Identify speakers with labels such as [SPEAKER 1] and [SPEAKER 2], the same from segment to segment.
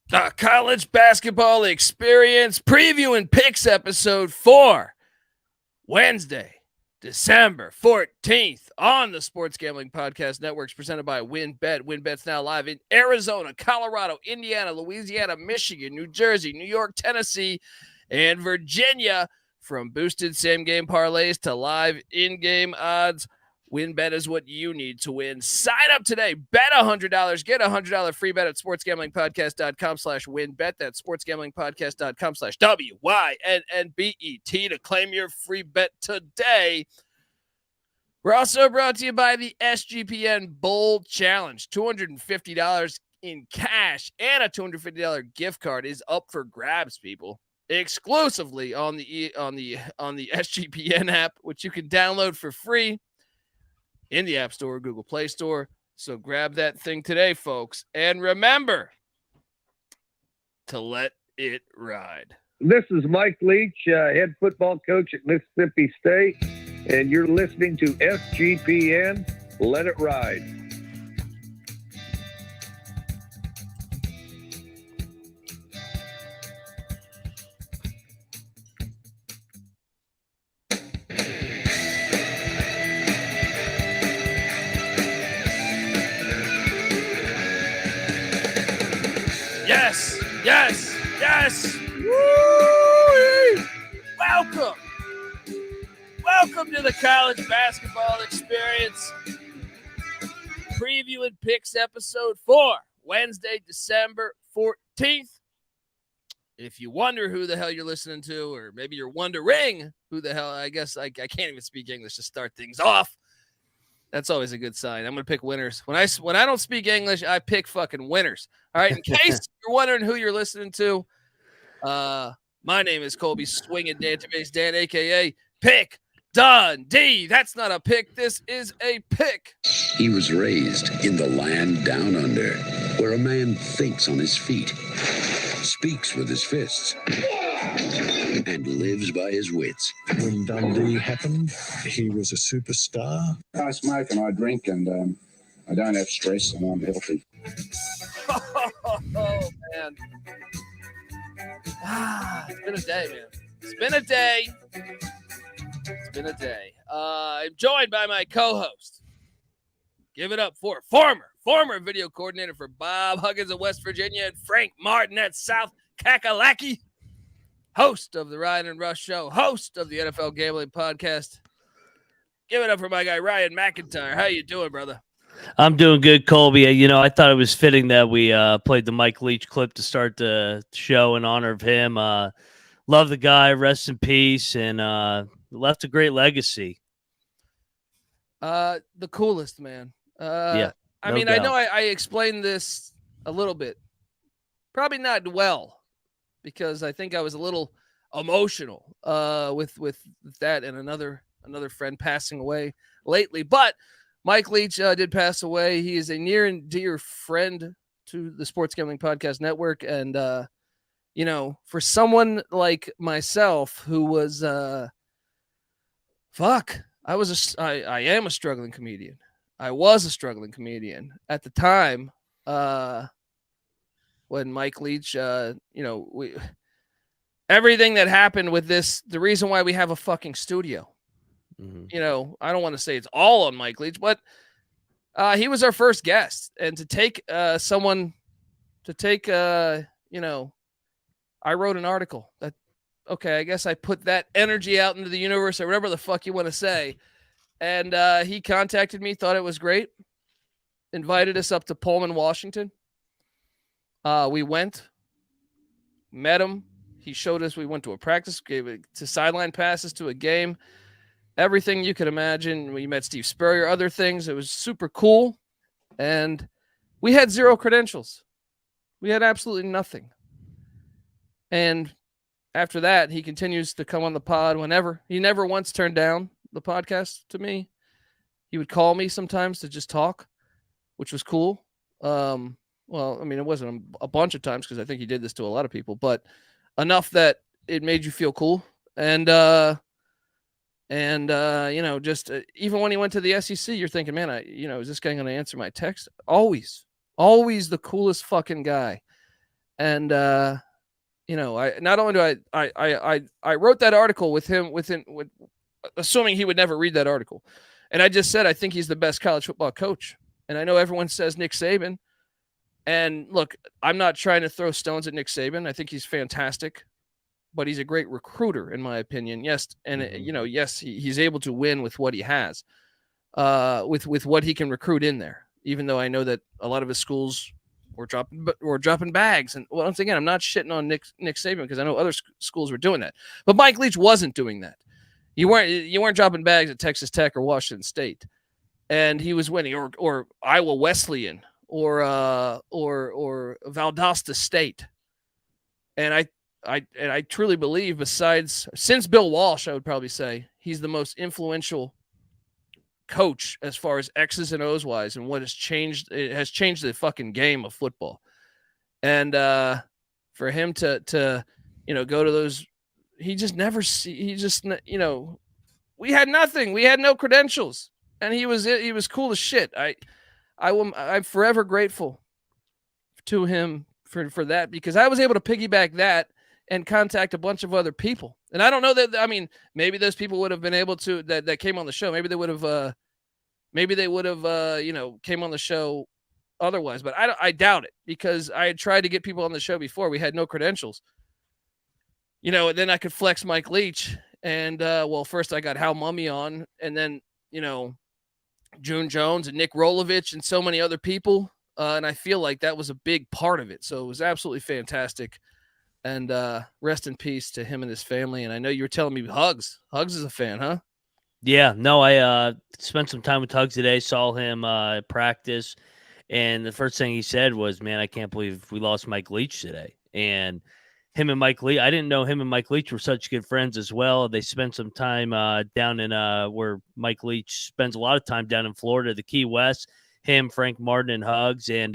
[SPEAKER 1] The college basketball experience preview and picks episode 4, Wednesday, December 14th on the Sports Gambling Podcast Networks, presented by WynnBET. WynnBET's now live in Arizona, Colorado, Indiana, Louisiana, Michigan, New Jersey, New York, Tennessee, and Virginia. From boosted same-game parlays to live in-game odds, WynnBET is what you need to win. Sign up today. Bet $100. Get a $100 free bet at sportsgamblingpodcast.com/WynnBET. That's sportsgamblingpodcast.com/WYNNBET to claim your free bet today. We're also brought to you by the SGPN Bowl Challenge. $250 in cash and a $250 gift card is up for grabs, people. Exclusively on the SGPN app, which you can download for free in the App Store, Google Play Store. So grab that thing today, folks. And remember to let it ride.
[SPEAKER 2] This is Mike Leach, head football coach at Mississippi State, and you're listening to SGPN. Let it ride.
[SPEAKER 1] Yes. Woo-wee. Welcome to the college basketball experience. Preview and picks episode 4, Wednesday, December 14th. If you wonder who the hell you're listening to, or maybe you're wondering who the hell, I guess I can't even speak English to start things off. That's always a good sign. I'm going to pick winners. When I don't speak English, I pick fucking winners. All right. In case you're wondering who you're listening to, my name is Colby Swinging Database Dan, a.k.a. Pick Dundee. That's not a pick. This is a pick.
[SPEAKER 3] He was raised in the land down under, where a man thinks on his feet, speaks with his fists, and lives by his wits.
[SPEAKER 4] When Dundee happened, he was a superstar.
[SPEAKER 5] I smoke and I drink and I don't have stress and I'm healthy.
[SPEAKER 1] Oh, man. It's been a day, man. It's been a day. I'm joined by my co-host. Give it up for former video coordinator for Bob Huggins of West Virginia and Frank Martin at South Kakalaki. Host of the Ryan and Rush Show, host of the NFL Gambling Podcast. Give it up for my guy, Ryan McIntyre. How you doing, brother?
[SPEAKER 6] I'm doing good, Colby. You know, I thought it was fitting that we played the Mike Leach clip to start the show in honor of him. Love the guy, rest in peace, and left a great legacy.
[SPEAKER 1] The coolest, man.
[SPEAKER 6] Yeah.
[SPEAKER 1] I mean, doubt. I know I explained this a little bit. Probably not well, because I think I was a little emotional with that and another friend passing away lately. But Mike Leach did pass away. He is a near and dear friend to the Sports Gambling Podcast Network. And, you know, for someone like myself who was, I am a struggling comedian. I was a struggling comedian at the time when Mike Leach, everything that happened with this, the reason why we have a fucking studio. Mm-hmm. You know, I don't want to say it's all on Mike Leach, but he was our first guest. And to take I wrote an article that, okay, I guess I put that energy out into the universe or whatever the fuck you want to say. And he contacted me, thought it was great, invited us up to Pullman, Washington. We went, met him. He showed us, we went to a practice, gave it to sideline passes to a game. Everything you could imagine. We met Steve Spurrier, other things. It was super cool. And we had zero credentials. We had absolutely nothing. And after that, he continues to come on the pod whenever. He never once turned down the podcast to me. He would call me sometimes to just talk, which was cool. Well, I mean, it wasn't a bunch of times because I think he did this to a lot of people, but enough that it made you feel cool. And just even when he went to the SEC, you're thinking, man, is this guy going to answer my text? Always the coolest fucking guy. And I not only do I wrote that article with him with assuming he would never read that article, and I just said I think he's the best college football coach. And I know everyone says Nick Saban, and look, I'm not trying to throw stones at Nick Saban. I think he's fantastic, but he's a great recruiter in my opinion. Yes, and yes, he's able to win with what he has, with what he can recruit in there. Even though I know that a lot of his schools were dropping bags. And once again, I'm not shitting on Nick Saban because I know other schools were doing that. But Mike Leach wasn't doing that. You weren't dropping bags at Texas Tech or Washington State, and he was winning, or Iowa Wesleyan, or Valdosta State. And I truly believe, since Bill Walsh, I would probably say he's the most influential coach as far as X's and O's wise, and what has changed. It has changed the fucking game of football. And for him to go to those, we had nothing. We had no credentials, and he was cool as shit. I'm forever grateful to him for that, because I was able to piggyback that and contact a bunch of other people. And I don't know that, maybe those people would have been able to, that came on the show. Maybe they would have, came on the show otherwise, but I doubt it, because I had tried to get people on the show before. We had no credentials, and then I could flex Mike Leach. And, first I got Hal Mummy on, and then, June Jones and Nick Rolovich and so many other people. And I feel like that was a big part of it. So it was absolutely fantastic. And rest in peace to him and his family. And I know you were telling me Hugs is a fan, huh?
[SPEAKER 6] Yeah, no, I spent some time with Hugs today, saw him practice, and the first thing he said was, man, I can't believe we lost Mike Leach today. And him and Mike Leach, I didn't know him and Mike Leach were such good friends as well. They spent some time down in where Mike Leach spends a lot of time down in Florida, the Key West, him, Frank Martin, and Hugs. And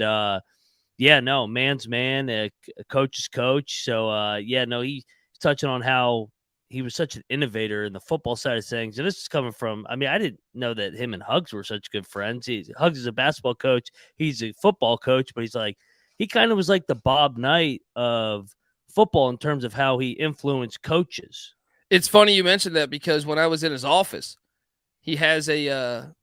[SPEAKER 6] man's man, a coach's coach. So, he's touching on how he was such an innovator in the football side of things. And this is coming from, I didn't know that him and Hugs were such good friends. Hugs is a basketball coach. He's a football coach, but he kind of was like the Bob Knight of football in terms of how he influenced coaches.
[SPEAKER 1] It's funny you mentioned that, because when I was in his office, he has a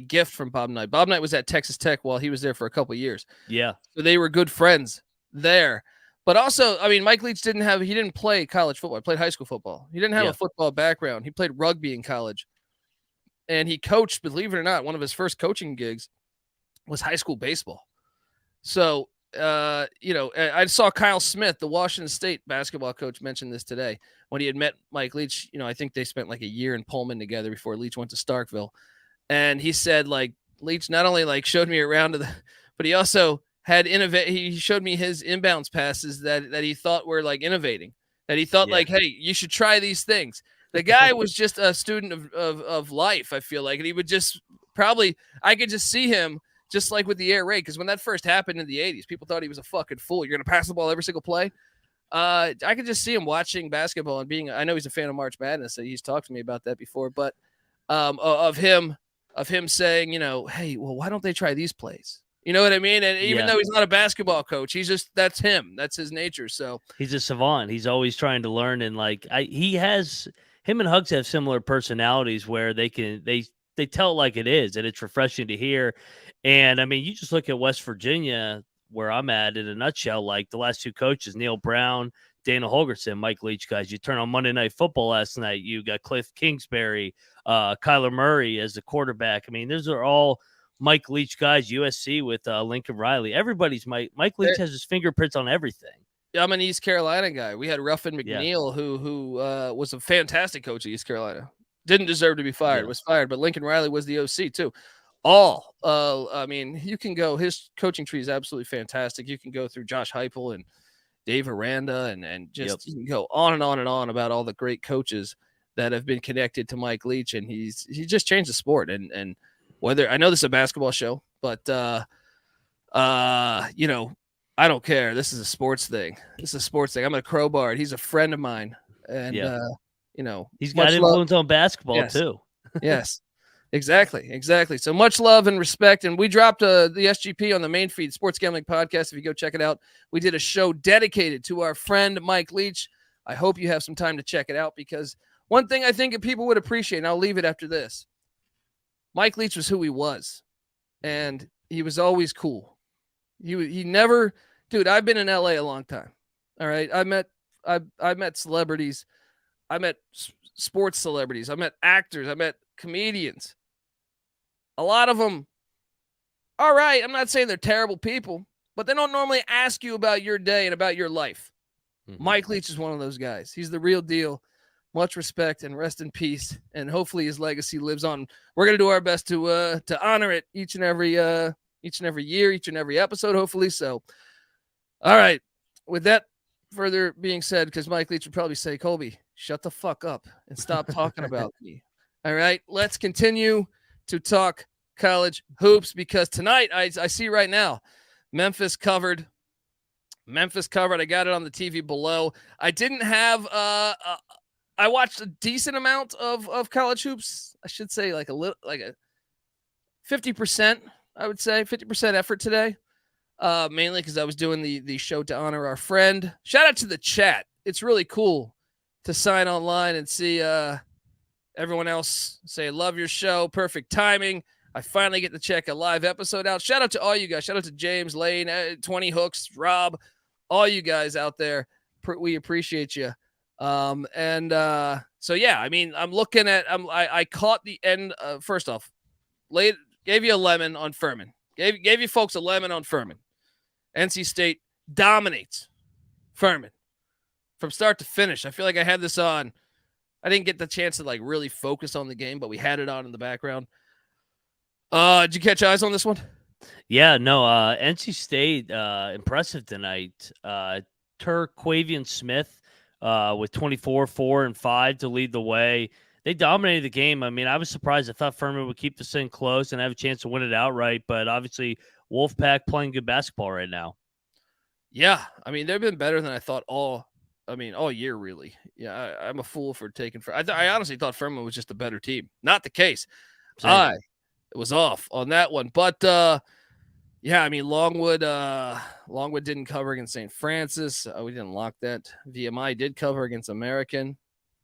[SPEAKER 1] gift from Bob Knight. Bob Knight was at Texas Tech while he was there for a couple of years.
[SPEAKER 6] Yeah.
[SPEAKER 1] So they were good friends there. But also, Mike Leach didn't play college football. He played high school football. He didn't have a football background. He played rugby in college. And he coached, believe it or not, one of his first coaching gigs was high school baseball. So, I saw Kyle Smith, the Washington State basketball coach, mention this today when he had met Mike Leach. I think they spent like a year in Pullman together before Leach went to Starkville. And he said, Leach not only showed me around but he also had he showed me his inbounds passes that he thought were innovating, that he thought hey, you should try these things. The guy was just a student of life, I feel like. And he would just I could just see him just like with the air raid. Because when that first happened in the 80s, people thought he was a fucking fool. You're going to pass the ball every single play. I could just see him watching basketball and I know he's a fan of March Madness. So he's talked to me about that before, but of him saying, hey, well, why don't they try these plays? You know what I mean? And even though he's not a basketball coach, that's him. That's his nature. So
[SPEAKER 6] he's a savant. He's always trying to learn. And him and Hugs have similar personalities where they tell it like it is, and it's refreshing to hear. And you just look at West Virginia, where I'm at, in a nutshell, the last two coaches, Neil Brown, Dana Holgorsen, Mike Leach, guys. You turn on Monday Night Football last night, you got Cliff Kingsbury, Kyler Murray as the quarterback. Those are all Mike Leach guys. USC with Lincoln Riley. Everybody's Mike Leach has his fingerprints on everything.
[SPEAKER 1] I'm an East Carolina guy. We had Ruffin McNeil, who was a fantastic coach at East Carolina. Didn't deserve to be fired. Was fired, but Lincoln Riley was the OC too. You can go. His coaching tree is absolutely fantastic. You can go through Josh Heupel and Dave Aranda and just you can go on and on and on about all the great coaches that have been connected to Mike Leach, and he just changed the sport. And whether I know this is a basketball show, but I don't care. This is a sports thing. I'm going to crowbar it. He's a friend of mine, and he's
[SPEAKER 6] got influence on basketball too.
[SPEAKER 1] Yes. Exactly. So much love and respect. And we dropped the SGP on the main feed, Sports Gambling Podcast. If you go check it out, we did a show dedicated to our friend Mike Leach. I hope you have some time to check it out, because one thing I think people would appreciate, and I'll leave it after this, Mike Leach was who he was, and he was always cool. He never, dude, I've been in LA a long time. All right. I met celebrities. I met sports celebrities. I met actors. I met comedians. A lot of them, all right, I'm not saying they're terrible people, but they don't normally ask you about your day and about your life. Mm-hmm. Mike Leach is one of those guys. He's the real deal. Much respect and rest in peace. And hopefully his legacy lives on. We're going to do our best to honor it each and every year, each and every episode, hopefully. So, all right. With that further being said, because Mike Leach would probably say, Colby, shut the fuck up and stop talking about me. All right. Let's continue to talk college hoops, because tonight I see right now Memphis covered. I got it on the TV below. I didn't have I watched a decent amount of college hoops. I should say like a 50%, I would say 50% effort today. Mainly because I was doing the show to honor our friend. Shout out to the chat. It's really cool to sign online and see everyone else say, love your show. Perfect timing. I finally get to check a live episode out. Shout out to all you guys. Shout out to James, Lane, 20 Hooks, Rob, all you guys out there. We appreciate you. So yeah, I mean, I'm looking at, I caught the end. First off, gave you a lemon on Furman. Gave you folks a lemon on Furman. NC State dominates Furman from start to finish. I feel like I had this on. I didn't get the chance to like really focus on the game, but we had it on in the background. Did you catch eyes on this one?
[SPEAKER 6] Yeah, no. NC State impressive tonight. Terquavian Smith with 24, 4, and 5 to lead the way. They dominated the game. I mean, I was surprised. I thought Furman would keep this thing close and have a chance to win it outright, but obviously Wolfpack playing good basketball right now.
[SPEAKER 1] Yeah, I mean, they've been better than I thought all year, really. Yeah, I'm a fool for taking I honestly thought Furman was just a better team. Not the case. It was off on that one. But, yeah, I mean, Longwood didn't cover against St. Francis. We didn't lock that. VMI did cover against American.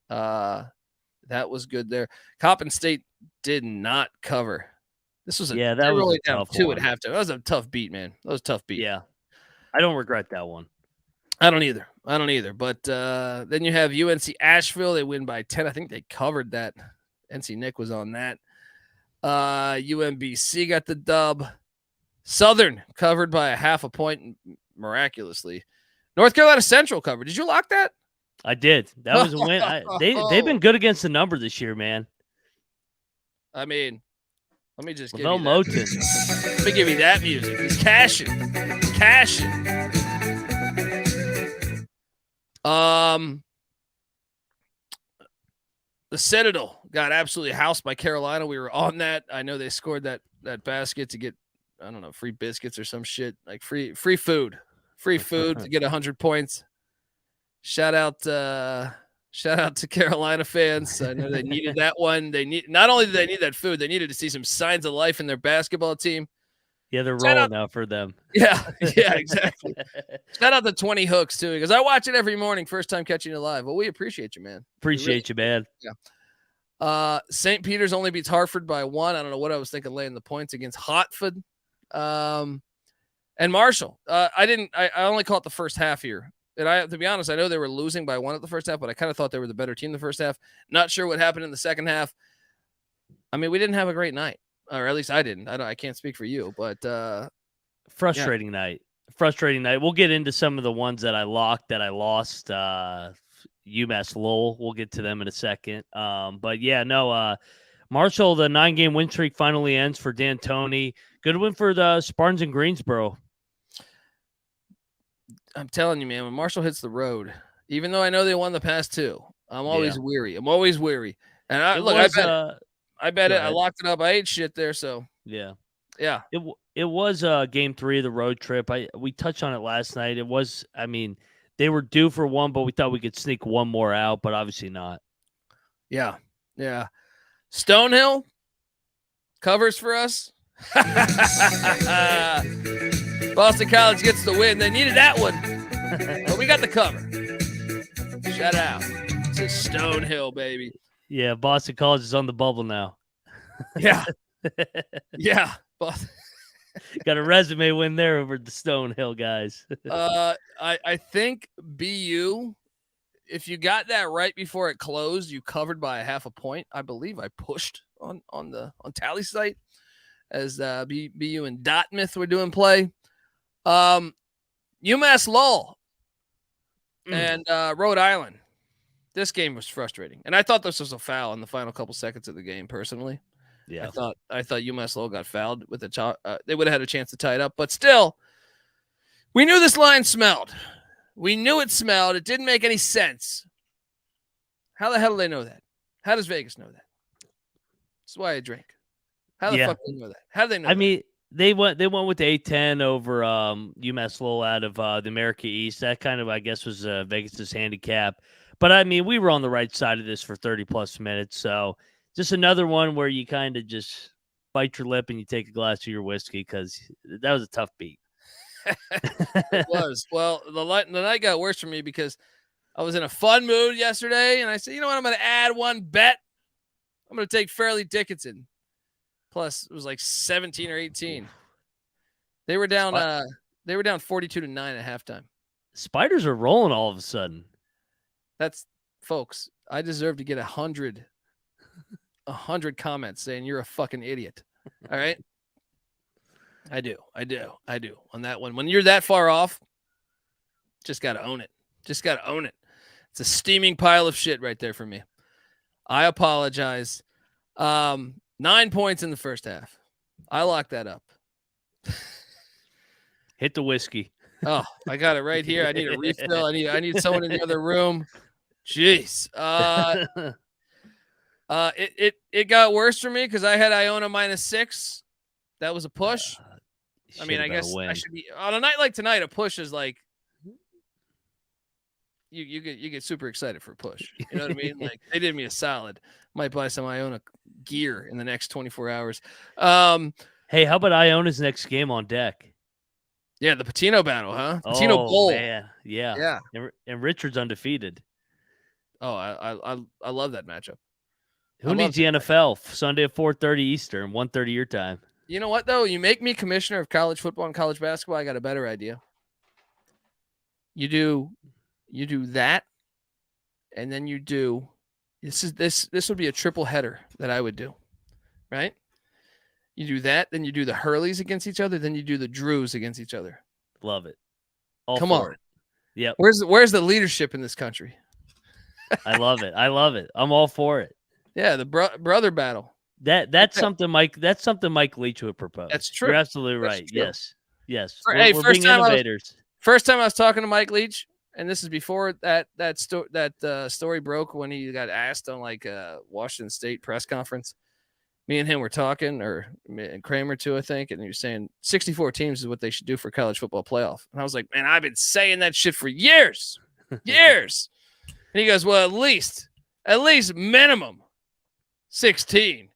[SPEAKER 1] That was good there. Coppin State did not cover. This was that was really down 2 at halftime. That was a tough beat, man. That was a tough beat.
[SPEAKER 6] Yeah, I don't regret that one.
[SPEAKER 1] I don't either. But then you have UNC Asheville. They win by 10. I think they covered that. NC Nick was on that. UMBC got the dub. Southern covered by a half a point miraculously. North Carolina Central covered. Did you lock that?
[SPEAKER 6] I did. That was a win. They've been good against the number this year, man.
[SPEAKER 1] I mean, let me just give
[SPEAKER 6] you
[SPEAKER 1] that. Let me give you that music. He's cashing. The Citadel got absolutely housed by Carolina. We were on that. I know they scored that basket to get, I don't know, free biscuits or some shit, like free food to get 100 points. Shout out to Carolina fans. I know they needed that one. Not only did they need that food, they needed to see some signs of life in their basketball team.
[SPEAKER 6] Yeah, they're rolling now for them.
[SPEAKER 1] Yeah, exactly. Shout out to 20 Hooks too, because I watch it every morning. First time catching it live. Well, we appreciate you, man.
[SPEAKER 6] Appreciate you, man.
[SPEAKER 1] Yeah. St. Peter's only beats Hartford by 1. I don't know what I was thinking laying the points against Hartford. And Marshall. I only caught the first half here. And to be honest, I know they were losing by 1 at the first half, but I kind of thought they were the better team the first half. Not sure what happened in the second half. I mean, we didn't have a great night, or at least I didn't. I can't speak for you, but
[SPEAKER 6] frustrating night. We'll get into some of the ones that I locked that I lost. UMass Lowell. We'll get to them in a second. But yeah, no. Marshall, the 9-game win streak finally ends for D'Antoni. Good win for the Spartans in Greensboro.
[SPEAKER 1] I'm telling you, man, when Marshall hits the road, even though I know they won the past 2, I'm always weary. And I bet it. I locked it up. I ate shit there. So
[SPEAKER 6] yeah.
[SPEAKER 1] It
[SPEAKER 6] was game 3 of the road trip. We touched on it last night. It was, I mean, they were due for 1, but we thought we could sneak 1 more out, but obviously not.
[SPEAKER 1] Yeah. Stonehill, Covers for us. Boston College gets the win. They needed that one, but we got the cover. Shout out to Stonehill, baby.
[SPEAKER 6] Yeah, Boston College is on the bubble now.
[SPEAKER 1] Yeah. Yeah.
[SPEAKER 6] Got a resume win there over the Stonehill guys.
[SPEAKER 1] I think BU, if you got that right before it closed, you covered by a half a point. I believe I pushed on Tally site as BU and Dartmouth were doing play. UMass Lowell and Rhode Island. This game was frustrating, and I thought this was a foul in the final couple seconds of the game. Personally,
[SPEAKER 6] yeah,
[SPEAKER 1] I thought UMass Lowell got fouled with the they would have had a chance to tie it up, but still, we knew this line smelled. We knew it smelled. It didn't make any sense. How the hell do they know that? How does Vegas know that? That's why I drink. How the fuck do they know that? How do they know? I
[SPEAKER 6] mean, they went with the A-10 over UMass Lowell out of the America East. That kind of, I guess, was Vegas's handicap. But, I mean, we were on the right side of this for 30-plus minutes. So, just another one where you kind of just bite your lip and you take a glass of your whiskey because that was a tough beat.
[SPEAKER 1] It was. Well, the night got worse for me because I was in a fun mood yesterday, and I said, you know what, I'm going to add one bet. I'm going to take Fairleigh Dickinson. Plus, it was like 17 or 18. They were down 42-9 at halftime.
[SPEAKER 6] Spiders are rolling all of a sudden.
[SPEAKER 1] That's, folks, I deserve to get 100 comments saying you're a fucking idiot. All right? I do. On that one. When you're that far off, just got to own it. It's a steaming pile of shit right there for me. I apologize. 9 points in the first half. I locked that up.
[SPEAKER 6] Hit the whiskey.
[SPEAKER 1] Oh, I got it right here. I need a refill. I need someone in the other room. Jeez. It got worse for me because I had Iona -6. That was a push. I mean, I guess I should be on a night like tonight. A push is like you get super excited for a push. You know what I mean? Like they did me a solid. Might buy some Iona gear in the next 24 hours.
[SPEAKER 6] Hey, how about Iona's next game on deck?
[SPEAKER 1] Yeah, the Patino battle, huh? Patino Bowl.
[SPEAKER 6] Man. Yeah. And Richard's undefeated.
[SPEAKER 1] Oh, I love that matchup.
[SPEAKER 6] Who needs the NFL? Sunday at 4:30 Eastern, 1:30 your time.
[SPEAKER 1] You know what, though? You make me commissioner of college football and college basketball. I got a better idea. You do that, and then you do this would be a triple header that I would do, right? You do that, then you do the Hurleys against each other, then you do the Drews against each other.
[SPEAKER 6] Love it.
[SPEAKER 1] Come on.
[SPEAKER 6] Yep.
[SPEAKER 1] Where's the leadership in this country?
[SPEAKER 6] I love it. I'm all for it.
[SPEAKER 1] Yeah, the brother battle.
[SPEAKER 6] That's something Mike Leach would propose.
[SPEAKER 1] That's true.
[SPEAKER 6] You're absolutely right. Yes.
[SPEAKER 1] Hey,
[SPEAKER 6] we're being innovators.
[SPEAKER 1] First time I was talking to Mike Leach, and this is before that story broke when he got asked on like a Washington State press conference. Me and him were talking, and Kramer too, I think, and he was saying 64 teams is what they should do for college football playoff. And I was like, man, I've been saying that shit for years. And he goes, well, at least minimum 16.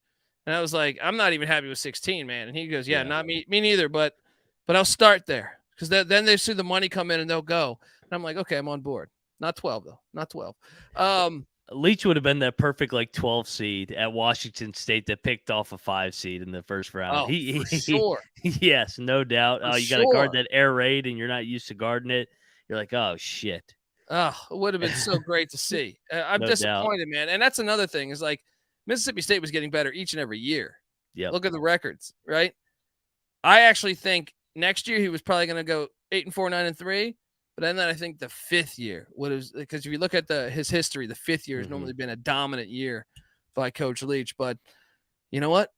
[SPEAKER 1] And I was like, I'm not even happy with 16, man. And he goes, yeah. Not me neither, but I'll start there because then they see the money come in and they'll go. And I'm like, okay, I'm on board. Not 12 though. Not 12.
[SPEAKER 6] Leach would have been that perfect 12 seed at Washington State that picked off a 5 seed in the first round.
[SPEAKER 1] Oh, for sure.
[SPEAKER 6] Yes, no doubt. You got to guard that air raid, and you're not used to guarding it. You're like, oh shit.
[SPEAKER 1] Oh, it would have been so great to see. I'm disappointed, man. And that's another thing is like Mississippi State was getting better each and every year.
[SPEAKER 6] Yeah.
[SPEAKER 1] Look at the records, right? I actually think next year he was probably going to go 8-4, 9-3. But then I think the fifth year, because if you look at his history, the fifth year has normally been a dominant year by Coach Leach. But you know what?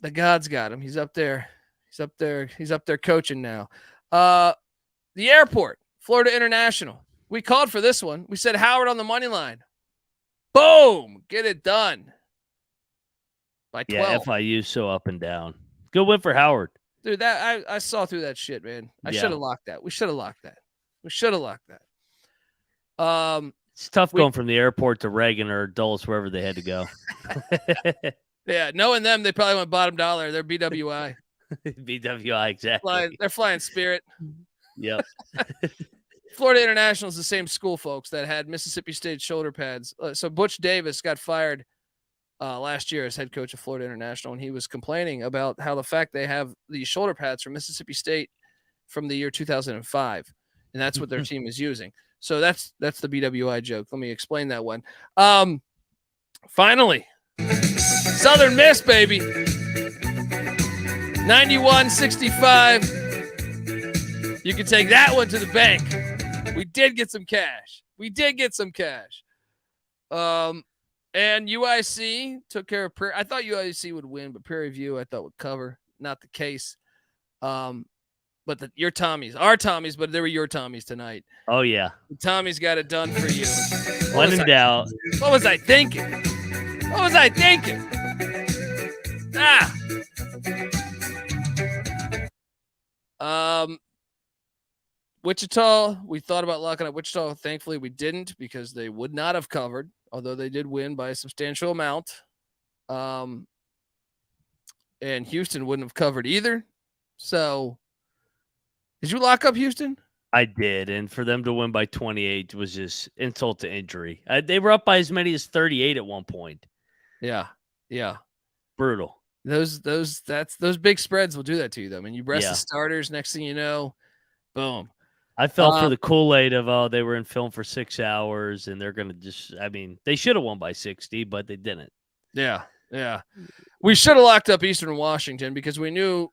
[SPEAKER 1] The gods got him. He's up there. He's up there coaching now. The airport, Florida International. We called for this one. We said Howard on the money line. Boom, get it done. By 12.
[SPEAKER 6] Yeah, FIU so up and down. Good win for Howard.
[SPEAKER 1] Dude, that I saw through that shit, man. I should have locked that. We should have locked that.
[SPEAKER 6] It's tough going from the airport to Reagan or Dulles, wherever they had to go.
[SPEAKER 1] Yeah, knowing them, they probably went bottom dollar. They're BWI.
[SPEAKER 6] BWI, exactly.
[SPEAKER 1] They're flying Spirit.
[SPEAKER 6] Yep.
[SPEAKER 1] Florida International is the same school, folks, that had Mississippi State shoulder pads. So Butch Davis got fired last year as head coach of Florida International, and he was complaining about how the fact they have these shoulder pads from Mississippi State from the year 2005, and that's what their team is using. So that's the BWI joke. Let me explain that one. Finally, Southern Miss, baby. 91-65. You can take that one to the bank. We did get some cash. And UIC took care of I thought UIC would win, but Prairie View I thought would cover. Not the case. But your Tommies, our Tommies, but they were your Tommies tonight.
[SPEAKER 6] Oh, yeah.
[SPEAKER 1] The Tommies got it done for you.
[SPEAKER 6] When in doubt.
[SPEAKER 1] What was I thinking? Wichita, we thought about locking up Wichita. Thankfully, we didn't because they would not have covered, although they did win by a substantial amount. And Houston wouldn't have covered either. So, did you lock up Houston?
[SPEAKER 6] I did, and for them to win by 28 was just insult to injury. They were up by as many as 38 at one point.
[SPEAKER 1] Yeah.
[SPEAKER 6] Brutal.
[SPEAKER 1] Those big spreads will do that to you, though. I mean, you rest the starters. Next thing you know, boom.
[SPEAKER 6] I fell for the Kool-Aid of, they were in film for 6 hours, and they're going to just, they should have won by 60, but they didn't.
[SPEAKER 1] Yeah. We should have locked up Eastern Washington because we knew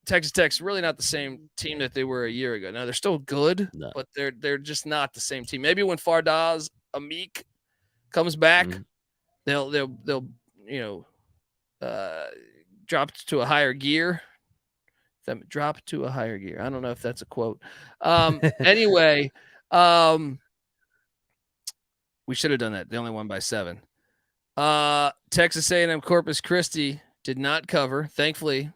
[SPEAKER 1] Texas Tech's really not the same team that they were a year ago. Now, they're still good, but they're just not the same team. Maybe when Fardaz Amik comes back, they'll drop to a higher gear. Drop to a higher gear. I don't know if that's a quote. Anyway, we should have done that. They only won by 7. Texas A&M Corpus Christi did not cover. Thankfully,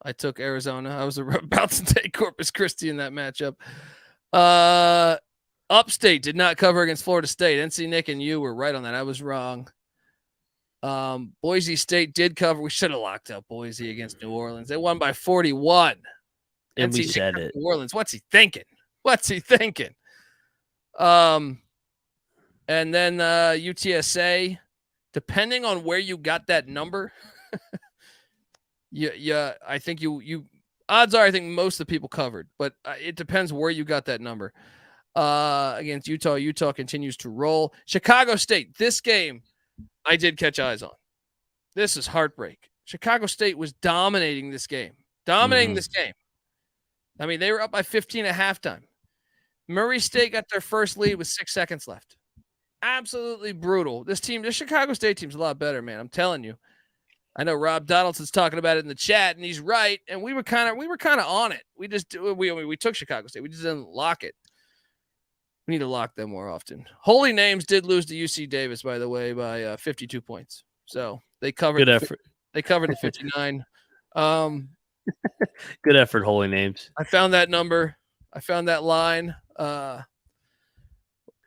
[SPEAKER 1] I took Arizona. I was about to take Corpus Christi in that matchup. Upstate did not cover against Florida State. NC Nick and you were right on that. I was wrong. Boise State did cover. We should have locked up Boise against New Orleans. They won by 41.
[SPEAKER 6] And
[SPEAKER 1] NC
[SPEAKER 6] we
[SPEAKER 1] Nick
[SPEAKER 6] said it.
[SPEAKER 1] New Orleans. What's he thinking? And then UTSA, depending on where you got that number, I think you odds are I think most of the people covered, but it depends where you got that number. Against Utah, Utah continues to roll. Chicago State, this game I did catch eyes on. This is heartbreak. Chicago State was dominating this game. I mean, they were up by 15 at halftime. Murray State got their first lead with 6 seconds left. Absolutely brutal. This Chicago State team's a lot better, man. I'm telling you. I know Rob Donaldson's talking about it in the chat, and he's right. And we were kind of on it. We took Chicago State. We just didn't lock it. We need to lock them more often. Holy Names did lose to UC Davis, by the way, by 52 points. So they covered.
[SPEAKER 6] Good effort.
[SPEAKER 1] They covered the 59.
[SPEAKER 6] Good effort, Holy Names.
[SPEAKER 1] I found that number. I found that line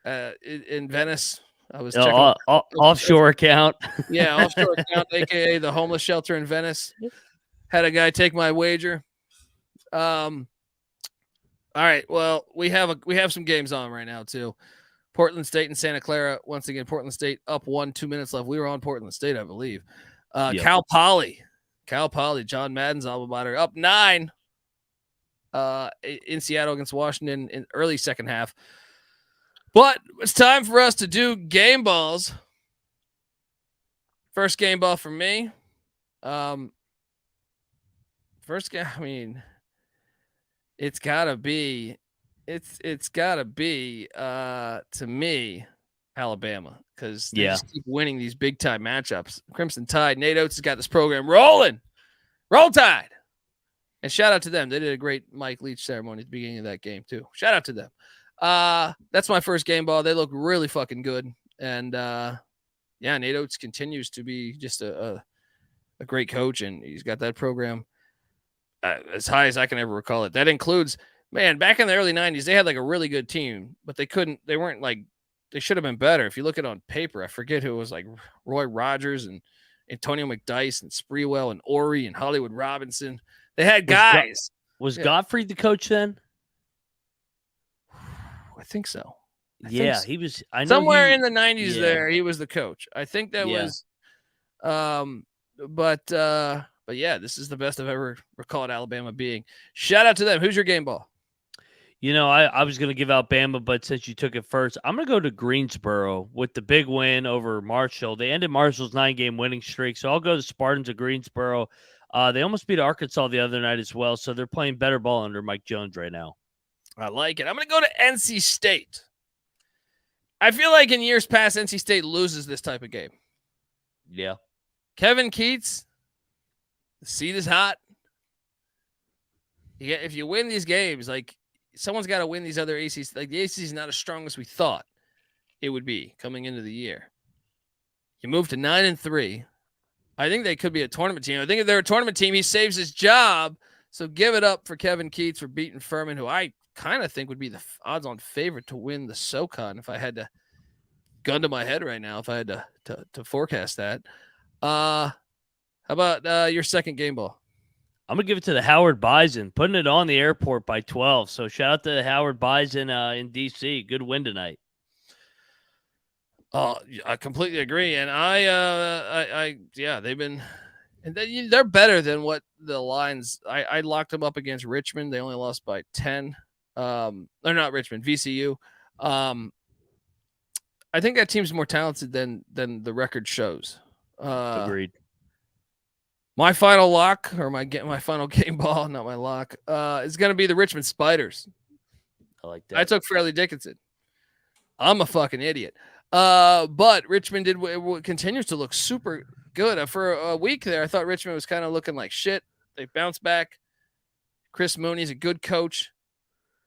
[SPEAKER 1] in Venice. I was checking
[SPEAKER 6] offshore account.
[SPEAKER 1] Yeah, offshore account, aka the homeless shelter in Venice. Had a guy take my wager. All right. Well, we have some games on right now too. Portland State and Santa Clara. Once again, Portland State up 1, 2 minutes left. We were on Portland State, I believe. Yep. Cal Poly, John Madden's alma mater, up 9 in Seattle against Washington in early second half. But it's time for us to do game balls. First game ball for me. First game, I mean, it's gotta be to me, Alabama, because they just keep winning these big time matchups. Crimson Tide, Nate Oates has got this program rolling. Roll Tide. And shout out to them. They did a great Mike Leach ceremony at the beginning of that game, too. Shout out to them. That's my first game ball. They look really fucking good. And Nate Oates continues to be just a great coach, and he's got that program as high as I can ever recall it. That includes, man, back in the early 90s, they had like a really good team, but they should have been better. If you look at it on paper, I forget who it was, like Roy Rogers and Antonio McDyess and Sprewell and Ori and Hollywood Robinson. They had guys.
[SPEAKER 6] Was Godfrey the coach then?
[SPEAKER 1] I think so.
[SPEAKER 6] He was. I know
[SPEAKER 1] somewhere in the 90s. There, he was the coach. I think that was. But yeah, this is the best I've ever recalled Alabama being. Shout out to them. Who's your game ball?
[SPEAKER 6] I was going to give out Bama, but since you took it first, I'm going to go to Greensboro with the big win over Marshall. They ended Marshall's 9-game winning streak, so I'll go to Spartans of Greensboro. They almost beat Arkansas the other night as well, so they're playing better ball under Mike Jones right now.
[SPEAKER 1] I like it. I'm going to go to NC State. I feel like in years past, NC State loses this type of game.
[SPEAKER 6] Yeah.
[SPEAKER 1] Kevin Keats, the seat is hot. If you win these games, like, someone's got to win these other ACs. Like, the ACC is not as strong as we thought it would be coming into the year. You move to 9-3. I think they could be a tournament team. I think if they're a tournament team, he saves his job. So give it up for Kevin Keats for beating Furman, who I kind of think would be the odds-on favorite to win the SoCon if I had to gun to my head right now, if I had to forecast that. How about your second game ball?
[SPEAKER 6] I'm going to give it to the Howard Bison, putting it on the airport by 12. So shout out to the Howard Bison in D.C. Good win tonight.
[SPEAKER 1] Oh, I completely agree. And they've been, and they're better than what the lines, I locked them up against Richmond. They only lost by 10. They're not Richmond, VCU. I think that team's more talented than the record shows.
[SPEAKER 6] Agreed.
[SPEAKER 1] My final lock, or my final game ball, not my lock, is going to be the Richmond Spiders.
[SPEAKER 6] I like that.
[SPEAKER 1] I took Fairleigh Dickinson. I'm a fucking idiot. But Richmond continues to look super good. For a week there, I thought Richmond was kind of looking like shit. They bounced back. Chris Mooney's a good coach.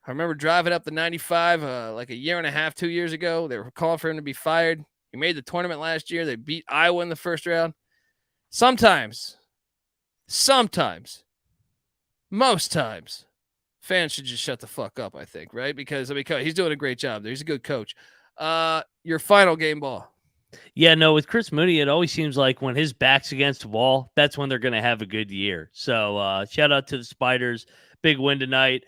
[SPEAKER 1] I remember driving up the 95 like a year and a half, 2 years ago. They were calling for him to be fired. He made the tournament last year. They beat Iowa in the first round. Sometimes, most times, fans should just shut the fuck up, I think, right? Because he's doing a great job there. He's a good coach. Your final game ball.
[SPEAKER 6] Yeah, no, with Chris Mooney, it always seems like when his back's against the wall, that's when they're going to have a good year. So shout out to the Spiders. Big win tonight.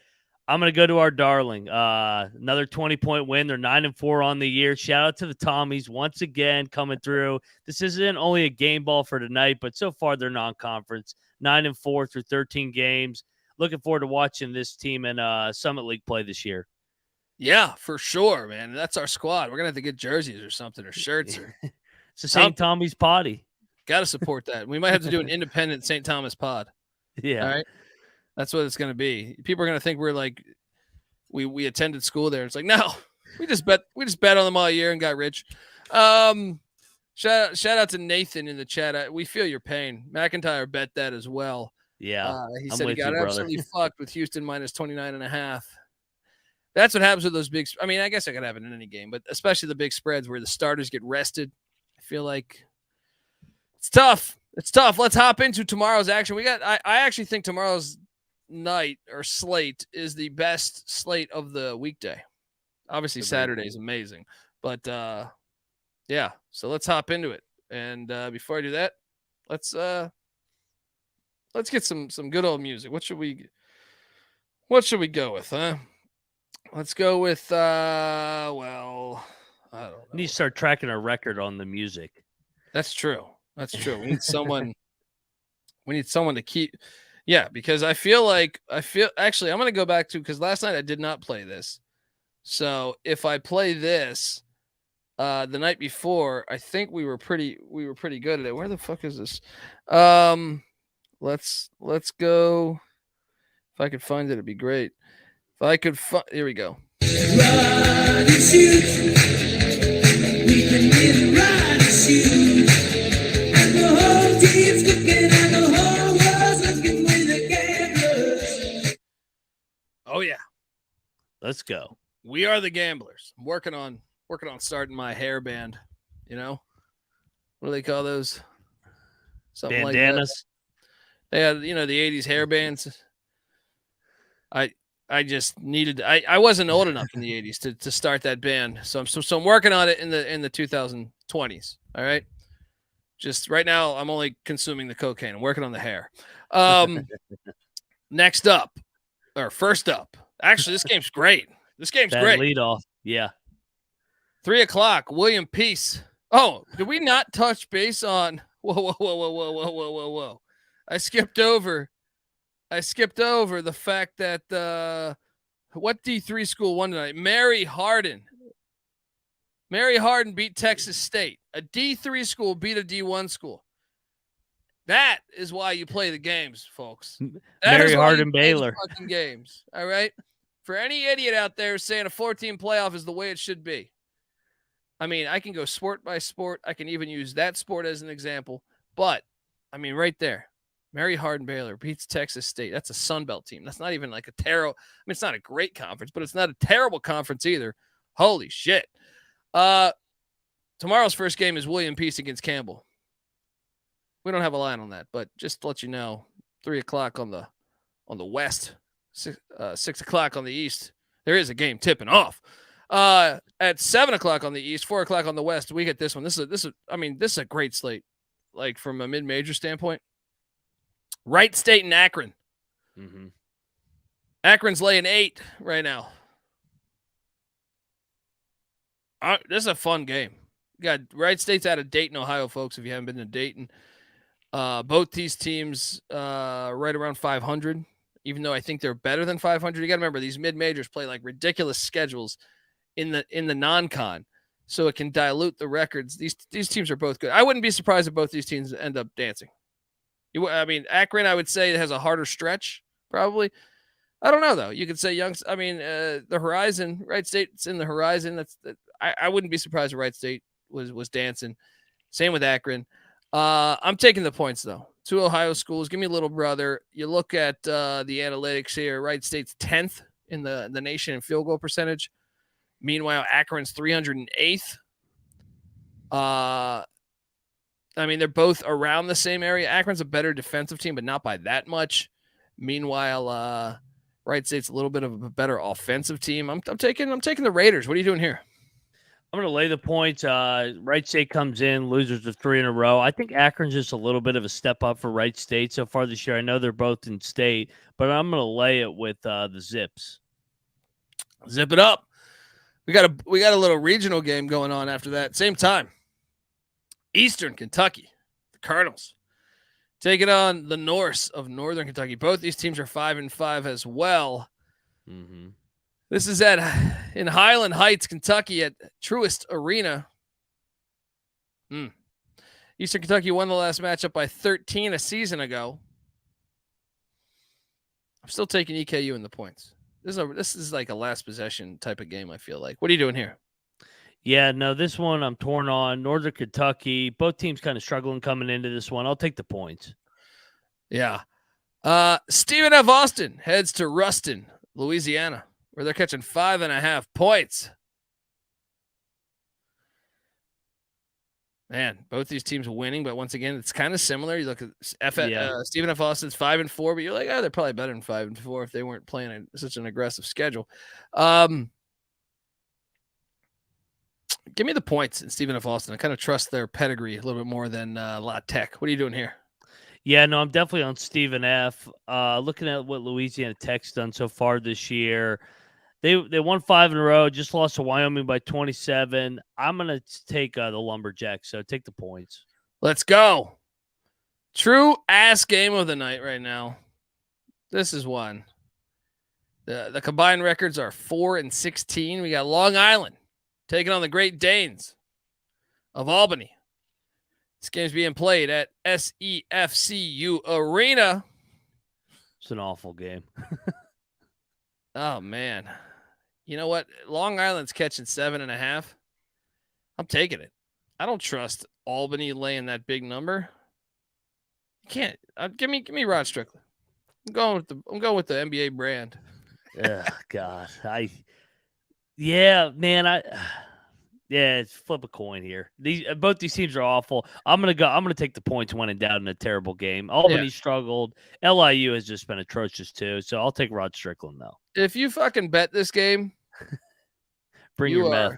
[SPEAKER 6] I'm going to go to our darling. Another 20-point win. They're 9-4 on the year. Shout out to the Tommies once again coming through. This isn't only a game ball for tonight, but so far they're non-conference. 9-4 through 13 games. Looking forward to watching this team in Summit League play this year.
[SPEAKER 1] Yeah, for sure, man. That's our squad. We're going to have to get jerseys or something or shirts.
[SPEAKER 6] It's the St. Tommy's potty.
[SPEAKER 1] Got to support that. We might have to do an independent St. Thomas pod.
[SPEAKER 6] Yeah.
[SPEAKER 1] All right. That's what it's going to be. People are going to think we're like, we attended school there. It's like, no, we just bet on them all year and got rich. Shout out to Nathan in the chat. We feel your pain. McIntyre bet that as well.
[SPEAKER 6] Yeah.
[SPEAKER 1] He said he got absolutely fucked with Houston minus 29.5. That's what happens with those big. I mean, I guess it could happen in any game, but especially the big spreads where the starters get rested. I feel like it's tough. It's tough. Let's hop into tomorrow's action. I actually think tomorrow's night or slate is the best slate of the weekday. Obviously, Saturday is amazing, but yeah. So let's hop into it. And before I do that, let's get some good old music. What should we go with, huh? Let's go with I don't know.
[SPEAKER 6] We need to start tracking our record on the music.
[SPEAKER 1] That's true. We need someone to keep. Yeah, because actually I'm going to go back to, because last night I did not play this. So if I play this the night before, I think we were pretty good at it. Where the fuck is this? Let's go. If I could find it, it'd be great. If I could find, here we go. Ride and shoot. We can get ride and shoot. And the whole team's looking and the whole world's looking with the gamblers. Oh yeah.
[SPEAKER 6] Let's go.
[SPEAKER 1] We are the gamblers. I'm working on starting my hair band. You know? What do they call those? Something
[SPEAKER 6] bandanas.
[SPEAKER 1] Like that. They had, the 80s hair bands. I just needed. I wasn't old enough in the 80s to start that band, so I'm working on it in the 2020s. All right, Just right now, I'm only consuming the cocaine. I'm working on the hair. Next up, or first up. Actually, this game's great. This game's
[SPEAKER 6] That
[SPEAKER 1] great.
[SPEAKER 6] lead off. Yeah.
[SPEAKER 1] 3:00, William Peace. Oh, did we not touch base on? Whoa. I skipped over the fact that what D3 school won tonight? Mary Hardin. Mary Hardin beat Texas State. A D3 school beat a D1 school. That is why you play the games, folks.
[SPEAKER 6] Mary Hardin Baylor.
[SPEAKER 1] Fucking games. All right. For any idiot out there saying a 14 playoff is the way it should be. I mean, I can go sport by sport. I can even use that sport as an example. But, I mean, right there, Mary Hardin Baylor beats Texas State. That's a Sun Belt team. That's not even like a terrible. I mean, it's not a great conference, but it's not a terrible conference either. Holy shit. Tomorrow's first game is William Peace against Campbell. We don't have a line on that, but just to let you know, 3:00 on the west, 6:00 on the east. There is a game tipping off. At 7:00 on the east, 4:00 on the west, we get this one. This is a great slate, like from a mid-major standpoint. Wright State and Akron.
[SPEAKER 6] Mm-hmm.
[SPEAKER 1] Akron's laying 8 right now. This is a fun game. You got Wright State's out of Dayton, Ohio, folks. If you haven't been to Dayton, both these teams right around 500. Even though I think they're better than 500, you got to remember these mid-majors play like ridiculous schedules in the non-con, so it can dilute the records. These teams are both good. I wouldn't be surprised if both these teams end up dancing. Akron, I would say, has a harder stretch, probably. I don't know, though. You could say the horizon, Wright State's in the horizon. I wouldn't be surprised if Wright State was dancing. Same with Akron. I'm taking the points, though. 2 Ohio schools. Give me a little brother. You look at the analytics here. Wright State's 10th in the nation in field goal percentage. Meanwhile, Akron's 308th. They're both around the same area. Akron's a better defensive team, but not by that much. Meanwhile, Wright State's a little bit of a better offensive team. I'm taking the Raiders. What are you doing here?
[SPEAKER 6] I'm going to lay the points. Wright State comes in, losers of 3 in a row. I think Akron's just a little bit of a step up for Wright State so far this year. I know they're both in state, but I'm going to lay it with the Zips.
[SPEAKER 1] Zip it up. We got a little regional game going on after that. Same time. Eastern Kentucky, the Cardinals, taking on the Norse of Northern Kentucky. Both these teams are 5-5 as well.
[SPEAKER 6] Mm-hmm.
[SPEAKER 1] This is in Highland Heights, Kentucky, at Truist Arena. Eastern Kentucky won the last matchup by 13 a season ago. I'm still taking EKU in the points. This is like a last possession type of game, I feel like. What are you doing here?
[SPEAKER 6] Yeah, no, this one I'm torn on. Northern Kentucky, both teams kind of struggling coming into this one. I'll take the points.
[SPEAKER 1] Yeah. Stephen F. Austin heads to Ruston, Louisiana, where they're catching 5.5 points. Man, both these teams are winning, but once again, it's kind of similar. You look at Stephen F. Austin's 5-4, but you're like, they're probably better than 5-4 if they weren't playing such an aggressive schedule. Give me the points in Stephen F. Austin. I kind of trust their pedigree a little bit more than La Tech. What are you doing here?
[SPEAKER 6] Yeah, no, I'm definitely on Stephen F. Looking at what Louisiana Tech's done so far this year, they won 5 in a row, just lost to Wyoming by 27. I'm going to take the Lumberjacks, so take the points.
[SPEAKER 1] Let's go. True ass game of the night right now. This is one. The combined records are 4-16. We got Long Island taking on the Great Danes of Albany. This game's being played at SEFCU Arena.
[SPEAKER 6] It's an awful game.
[SPEAKER 1] Oh, man. You know what? Long Island's catching 7.5. I'm taking it. I don't trust Albany laying that big number. You can't. Give me Rod Strickland. I'm going with the NBA brand.
[SPEAKER 6] Oh, God. It's flip a coin here. Both these teams are awful. I'm gonna take the points when in doubt in a terrible game. Albany struggled. LIU has just been atrocious too. So I'll take Rod Strickland though.
[SPEAKER 1] If you fucking bet this game,
[SPEAKER 6] bring your meth.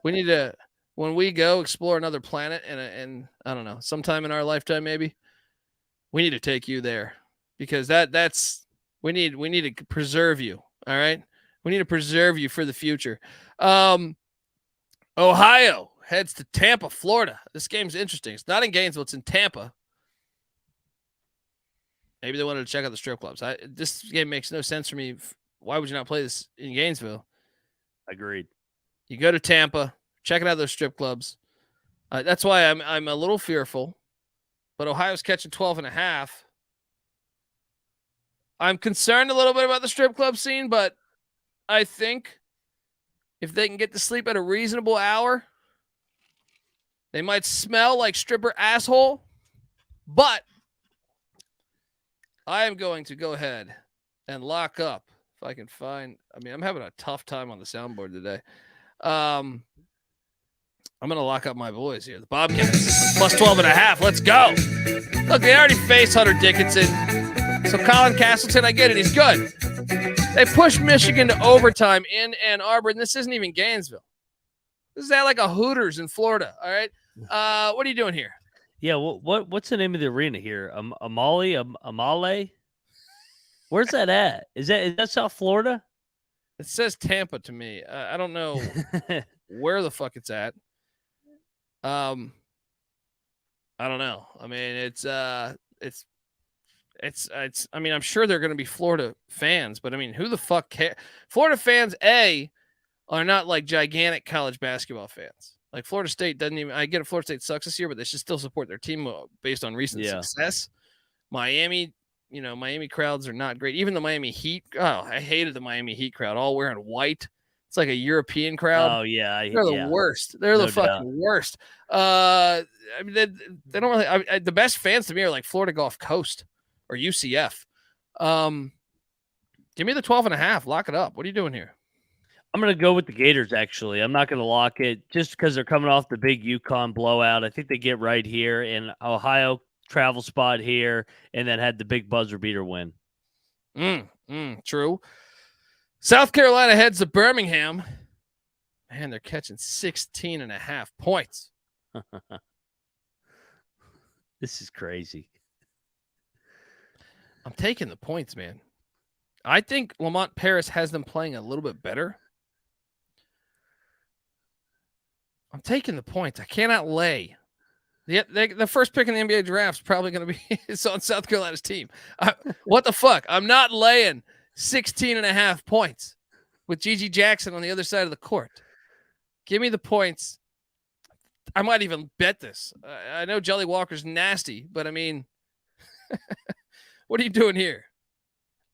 [SPEAKER 1] We need to when we go explore another planet and I don't know, sometime in our lifetime maybe, we need to take you there because that's we need to preserve you. All right, we need to preserve you for the future. Ohio heads to Tampa, Florida. This game's interesting. It's not in Gainesville. It's in Tampa. Maybe they wanted to check out the strip clubs. This game makes no sense for me. Why would you not play this in Gainesville?
[SPEAKER 6] Agreed.
[SPEAKER 1] You go to Tampa, checking out those strip clubs. That's why I'm a little fearful. But Ohio's catching 12.5. I'm concerned a little bit about the strip club scene, but I think if they can get to sleep at a reasonable hour, they might smell like stripper asshole. But I am going to go ahead and lock up if I can find. I mean, I'm having a tough time on the soundboard today. I'm going to lock up my boys here. The Bobcats plus 12.5. Let's go. Look, they already faced Hunter Dickinson. So Colin Castleton, I get it. He's good. They pushed Michigan to overtime in Ann Arbor, and this isn't even Gainesville. This is at like a Hooters in Florida. All right. What are you doing here?
[SPEAKER 6] Yeah. What's the name of the arena here? Amale? Where's that at? Is that South Florida?
[SPEAKER 1] It says Tampa to me. I don't know where the fuck it's at. I don't know. I mean, it's I mean, I'm sure they're going to be Florida fans, but I mean, who the fuck cares? Florida fans, are not like gigantic college basketball fans. Like Florida State doesn't even, I get it. Florida State sucks this year, but they should still support their team based on recent success. Miami crowds are not great. Even the Miami Heat. Oh, I hated the Miami Heat crowd, all wearing white. It's like a European crowd.
[SPEAKER 6] Oh yeah,
[SPEAKER 1] they're the worst. They're the fucking worst. I mean, they don't really. The best fans to me are like Florida Gulf Coast or UCF. Give me the 12.5. Lock it up. What are you doing here?
[SPEAKER 6] I'm going to go with the Gators, actually. I'm not going to lock it just because they're coming off the big UConn blowout. I think they get right here, in Ohio travel spot here, and then had the big buzzer beater win.
[SPEAKER 1] True. South Carolina heads to Birmingham. Man, they're catching 16.5 points.
[SPEAKER 6] This is crazy.
[SPEAKER 1] I'm taking the points, man. I think Lamont Paris has them playing a little bit better. I'm taking the points. I cannot lay. The first pick in the NBA draft is probably going to be it's on South Carolina's team. What the fuck? I'm not laying 16.5 points with Gigi Jackson on the other side of the court. Give me the points. I might even bet this. I know Jelly Walker's nasty, but I mean, what are you doing here?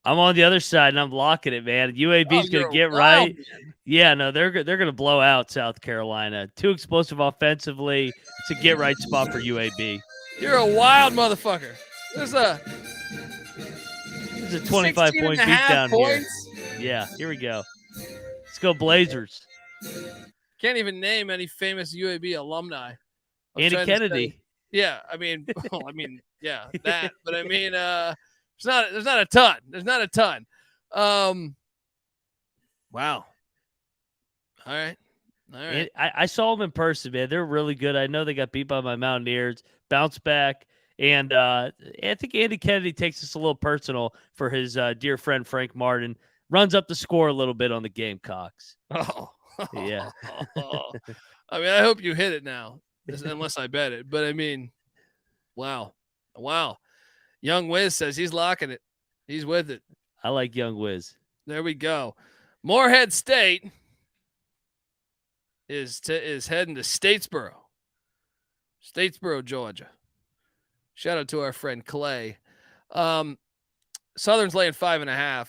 [SPEAKER 6] I'm on the other side, and I'm locking it, man. UAB's going to get right. Yeah, no, they're going to blow out South Carolina. Too explosive offensively. It's a get-right spot for UAB.
[SPEAKER 1] You're a wild motherfucker. There's a
[SPEAKER 6] 25-point beatdown here. Yeah, here we go. Let's go Blazers.
[SPEAKER 1] Can't even name any famous UAB alumni.
[SPEAKER 6] Andy Kennedy.
[SPEAKER 1] Yeah, I mean, yeah, that. But I mean, there's not a ton. There's not a ton. Wow. All right.
[SPEAKER 6] I saw them in person, man. They're really good. I know they got beat by my Mountaineers, bounced back, and I think Andy Kennedy takes this a little personal for his dear friend Frank Martin. Runs up the score a little bit on the Gamecocks.
[SPEAKER 1] Oh,
[SPEAKER 6] yeah.
[SPEAKER 1] I mean, I hope you hit it now, unless I bet it. But I mean, wow. Young Wiz says he's locking it. He's with it.
[SPEAKER 6] I like Young Wiz.
[SPEAKER 1] There we go. Morehead State is heading to Statesboro, Georgia. Shout out to our friend Clay. Southern's laying 5.5.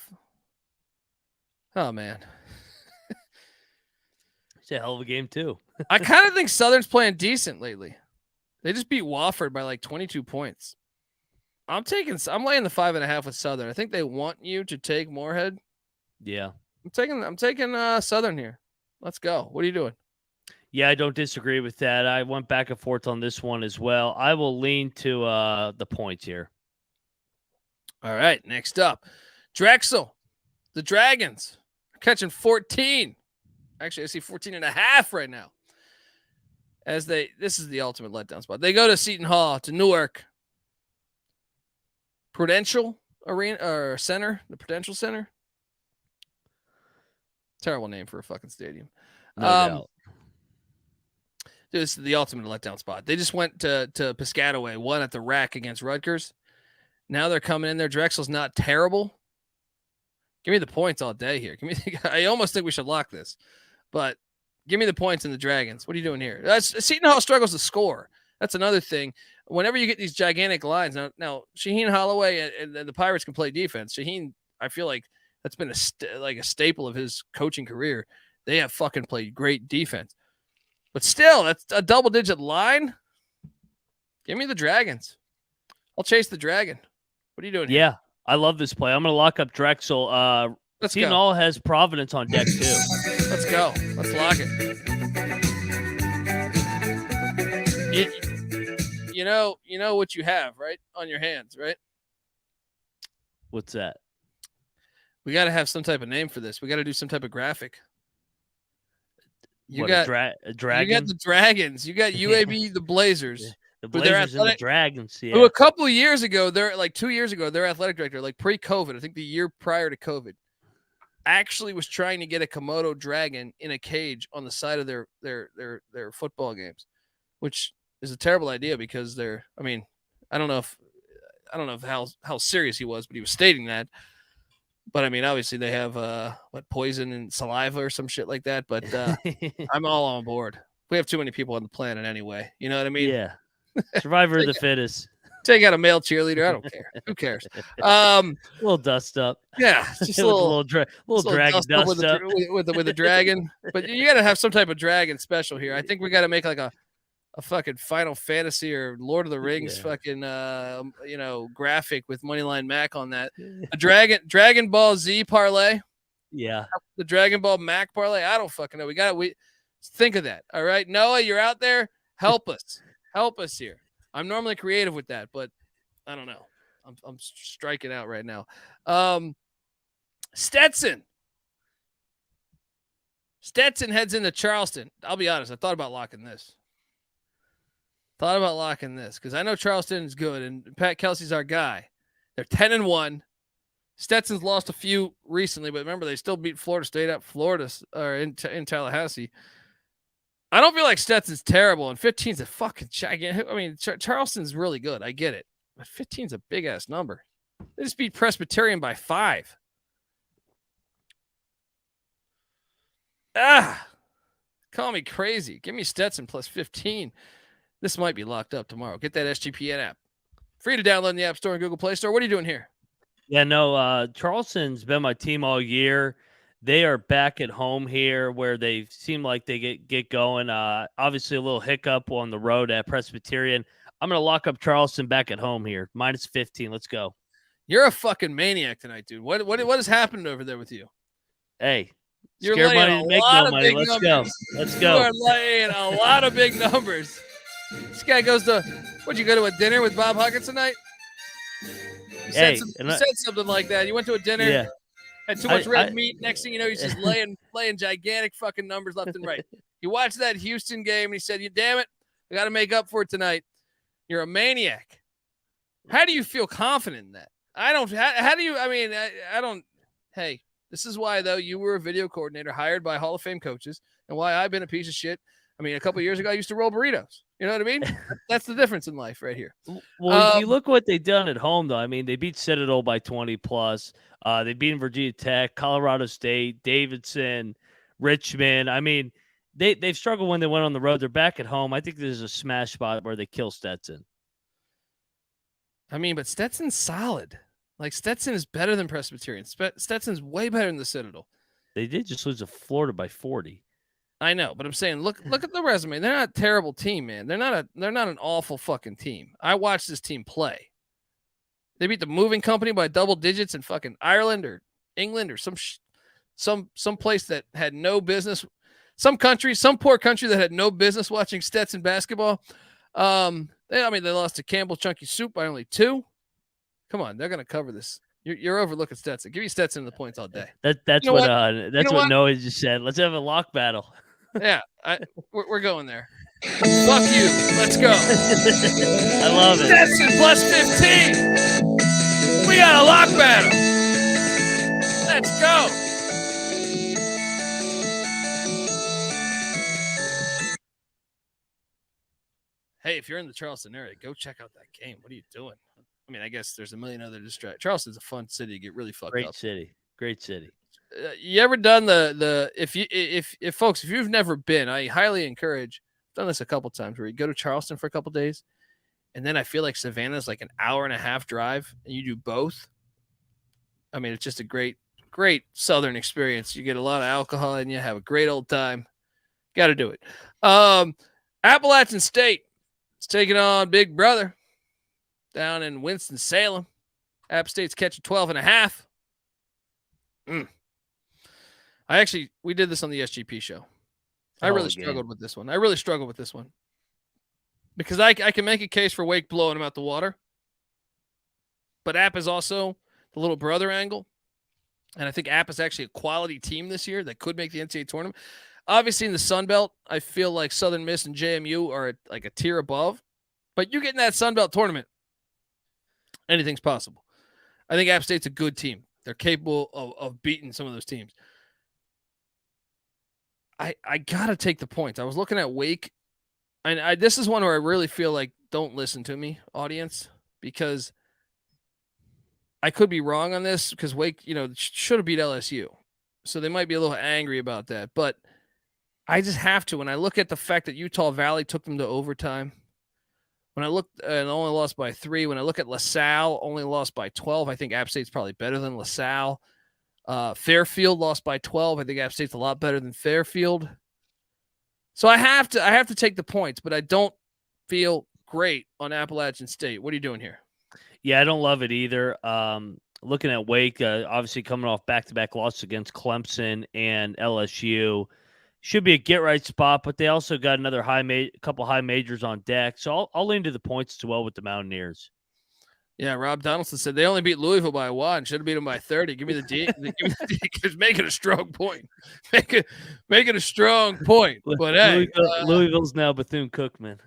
[SPEAKER 1] Oh man,
[SPEAKER 6] it's a hell of a game too.
[SPEAKER 1] I kind of think Southern's playing decent lately. They just beat Wofford by like 22 points. I'm laying the 5.5 with Southern. I think they want you to take Morehead.
[SPEAKER 6] Yeah.
[SPEAKER 1] I'm taking Southern here. Let's go. What are you doing?
[SPEAKER 6] Yeah, I don't disagree with that. I went back and forth on this one as well. I will lean to the points here.
[SPEAKER 1] All right, next up. Drexel. The Dragons are catching 14. Actually, I see 14.5 right now. This is the ultimate letdown spot. They go to Seton Hall, to Newark. Prudential Arena or Center, the Prudential Center. Terrible name for a fucking stadium.
[SPEAKER 6] No doubt.
[SPEAKER 1] This is the ultimate letdown spot. They just went to Piscataway, won at the rack against Rutgers. Now they're coming in there. Drexel's not terrible. Give me the points all day here. I almost think we should lock this, but give me the points in the Dragons. What are you doing here? Seton Hall struggles to score. That's another thing. Whenever you get these gigantic lines, now Shaheen Holloway and the Pirates can play defense. Shaheen, I feel like that's been a staple of his coaching career. They have fucking played great defense. But still, that's a double-digit line. Give me the Dragons. I'll chase the Dragon. What are you doing here?
[SPEAKER 6] Yeah, I love this play. I'm going to lock up Drexel. Seton Hall has Providence on deck, too.
[SPEAKER 1] Let's go. Let's lock it. You know what you have, right? On your hands, right?
[SPEAKER 6] What's that?
[SPEAKER 1] We got to have some type of name for this. We got to do some type of graphic.
[SPEAKER 6] A dragon?
[SPEAKER 1] You got the Dragons. You got UAB, the Blazers.
[SPEAKER 6] The Blazers and the Dragons, yeah.
[SPEAKER 1] Who a couple of years ago, 2 years ago, their athletic director, like pre-COVID, I think the year prior to COVID, actually was trying to get a Komodo dragon in a cage on the side of their football games, which is a terrible idea because I don't know if how serious he was, but he was stating that. But I mean, obviously they have poison and saliva or some shit like that. But I'm all on board. We have too many people on the planet anyway. You know what I mean?
[SPEAKER 6] Yeah. Survivor of the fittest.
[SPEAKER 1] Take out a male cheerleader. I don't care. Who cares?
[SPEAKER 6] A little dust up.
[SPEAKER 1] Yeah, just a little
[SPEAKER 6] dragon dust up
[SPEAKER 1] with the dragon. But you got to have some type of dragon special here. I think we got to make like a fucking Final Fantasy or Lord of the Rings fucking graphic with Moneyline Mac on that. A Dragon Ball Z parlay.
[SPEAKER 6] Yeah.
[SPEAKER 1] The Dragon Ball Mac parlay. I don't fucking know. We think of that. All right. Noah, you're out there. Help us. Help us here. I'm normally creative with that, but I don't know. I'm striking out right now. Stetson heads into Charleston. I'll be honest. I thought about locking this. Because I know Charleston is good, and Pat Kelsey's our guy. They're 10-1. Stetson's lost a few recently, but remember they still beat Florida State at Florida or in Tallahassee. I don't feel like Stetson's terrible, and 15's a fucking giant. I mean, Charleston's really good. I get it, but 15's a big ass number. They just beat Presbyterian by 5. Call me crazy. Give me Stetson plus 15. This might be locked up tomorrow. Get that SGPN app. Free to download in the App Store and Google Play Store. What are you doing here?
[SPEAKER 6] Yeah, no, Charleston's been my team all year. They are back at home here where they seem like they get going. Obviously, a little hiccup on the road at Presbyterian. I'm going to lock up Charleston back at home here. Minus 15. Let's go.
[SPEAKER 1] You're a fucking maniac tonight, dude. What has happened over there with you?
[SPEAKER 6] Hey,
[SPEAKER 1] you're
[SPEAKER 6] scare money
[SPEAKER 1] laying
[SPEAKER 6] to make no money. Let's go. Let's go.
[SPEAKER 1] You are laying a lot of big numbers. This guy goes to, what'd you go to a dinner with Bob Huggins tonight? You said something like that. You went to a dinner.
[SPEAKER 6] Yeah.
[SPEAKER 1] Had too much red meat. Next thing you know, he's just laying gigantic fucking numbers left and right. He watched that Houston game and he said, "You damn it, I got to make up for it tonight." You're a maniac. How do you feel confident in that? I don't. How do you? I mean, I don't. Hey, this is why though you were a video coordinator hired by Hall of Fame coaches, and why I've been a piece of shit. I mean, a couple of years ago, I used to roll burritos. You know what I mean? That's the difference in life right here.
[SPEAKER 6] Well, you look what they've done at home, though. I mean, they beat Citadel by 20+. They beat Virginia Tech, Colorado State, Davidson, Richmond. I mean, they've struggled when they went on the road. They're back at home. I think there's a smash spot where they kill Stetson.
[SPEAKER 1] I mean, but Stetson's solid. Like, Stetson is better than Presbyterian. Stetson's way better than the Citadel.
[SPEAKER 6] They did just lose to Florida by 40.
[SPEAKER 1] I know, but I'm saying, look at the resume. They're not a terrible team, man. They're not an awful fucking team. I watched this team play. They beat the moving company by double digits in fucking Ireland or England or some place that had no business. Some poor country that had no business watching Stetson basketball. They lost to Campbell Chunky Soup by only 2. Come on, they're gonna cover this. You're overlooking Stetson. Give me Stetson the points all day.
[SPEAKER 6] That's what Noah just said. Let's have a lock battle.
[SPEAKER 1] Yeah, we're going there. Fuck you. Let's go.
[SPEAKER 6] I love it.
[SPEAKER 1] Stetson plus 15. We got a lock battle. Let's go. Hey, if you're in the Charleston area, go check out that game. What are you doing? I mean, I guess there's a million other distractions. Charleston's a fun city to get really fucked up.
[SPEAKER 6] Great city.
[SPEAKER 1] You ever done if folks, if you've never been, I highly encourage. I've done this a couple times where you go to Charleston for a couple days, and then I feel like Savannah's like an hour and a half drive, and you do both. I mean, it's just a great Southern experience. You get a lot of alcohol and you have a great old time. Got to do it. Appalachian State is taking on Big Brother down in Winston-Salem. App State's catching 12.5. We did this on the SGP show. I really struggled with this one. Because I can make a case for Wake blowing them out the water. But App is also the little brother angle. And I think App is actually a quality team this year that could make the NCAA tournament. Obviously, in the Sun Belt, I feel like Southern Miss and JMU are like a tier above. But you get in that Sun Belt tournament, anything's possible. I think App State's a good team. They're capable of beating some of those teams. I got to take the points. I was looking at Wake. And this is one where I really feel like don't listen to me, audience, because I could be wrong on this because Wake, should have beat LSU. So they might be a little angry about that. But I just have to. When I look at the fact that Utah Valley took them to overtime, when I look and only lost by 3, when I look at LaSalle, only lost by 12, I think App State's probably better than LaSalle. Fairfield lost by 12. I think App State's a lot better than Fairfield. So I have to take the points, but I don't feel great on Appalachian State. What are you doing here?
[SPEAKER 6] Yeah, I don't love it either. Looking at Wake, obviously coming off back-to-back losses against Clemson and LSU. Should be a get-right spot, but they also got another couple high majors on deck. So I'll lean to the points as well with the Mountaineers. Yeah,
[SPEAKER 1] Rob Donaldson said they only beat Louisville by 1. Should have beat them by 30. Give me the D. Because make it a strong point. Make it a strong point. But hey,
[SPEAKER 6] Louisville's now Bethune-Cookman.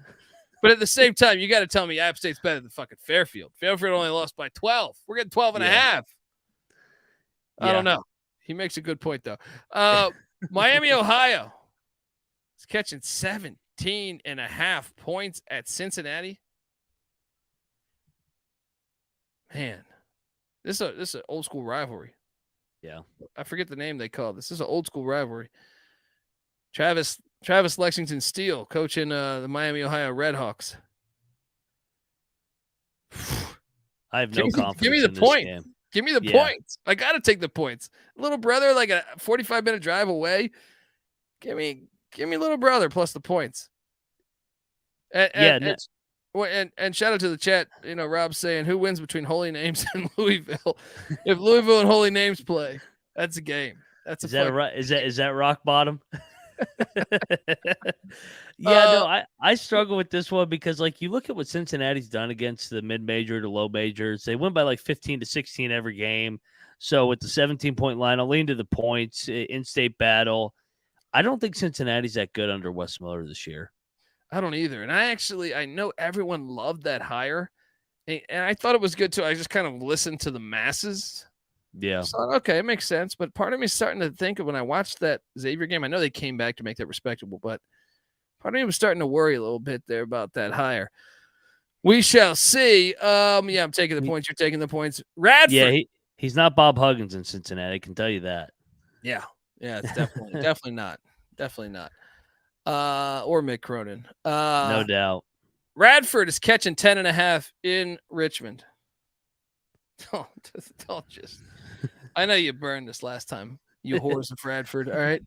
[SPEAKER 1] But at the same time, you got to tell me App State's better than fucking Fairfield. Fairfield only lost by 12. We're getting 12 and a half. I don't know. He makes a good point, though. Miami, Ohio is catching 17.5 points at Cincinnati. Man, this is an old school rivalry.
[SPEAKER 6] Yeah.
[SPEAKER 1] I forget the name they call this. This is an old school rivalry. Travis Lexington Steele coaching the Miami, Ohio Redhawks.
[SPEAKER 6] I have no confidence.
[SPEAKER 1] Give me the point. Give me the points. I got to take the points. Little brother, like a 45-minute drive away. Give me little brother plus the points. And shout out to the chat. Rob's saying who wins between Holy Names and Louisville. If Louisville and Holy Names play, that's a game. Is
[SPEAKER 6] that rock bottom? I struggle with this one because you look at what Cincinnati's done against the mid-major to low majors. They win by 15 to 16 every game. So with the 17-point line, I'll lean to the points in-state battle. I don't think Cincinnati's that good under Wes Miller this year.
[SPEAKER 1] I don't either. And I know everyone loved that hire, and I thought it was good too. I just kind of listened to the masses.
[SPEAKER 6] Yeah.
[SPEAKER 1] So, okay, it makes sense. But part of me is starting to think of when I watched that Xavier game, I know they came back to make that respectable, but part of me was starting to worry a little bit there about that hire. We shall see. I'm taking the points. You're taking the points. Radford.
[SPEAKER 6] Yeah, he's not Bob Huggins in Cincinnati. I can tell you that.
[SPEAKER 1] Yeah, it's definitely not. Definitely not. Or Mick Cronin.
[SPEAKER 6] No doubt.
[SPEAKER 1] Radford is catching 10.5 in Richmond. Don't just. I know you burned this last time, you whores of Radford. All right,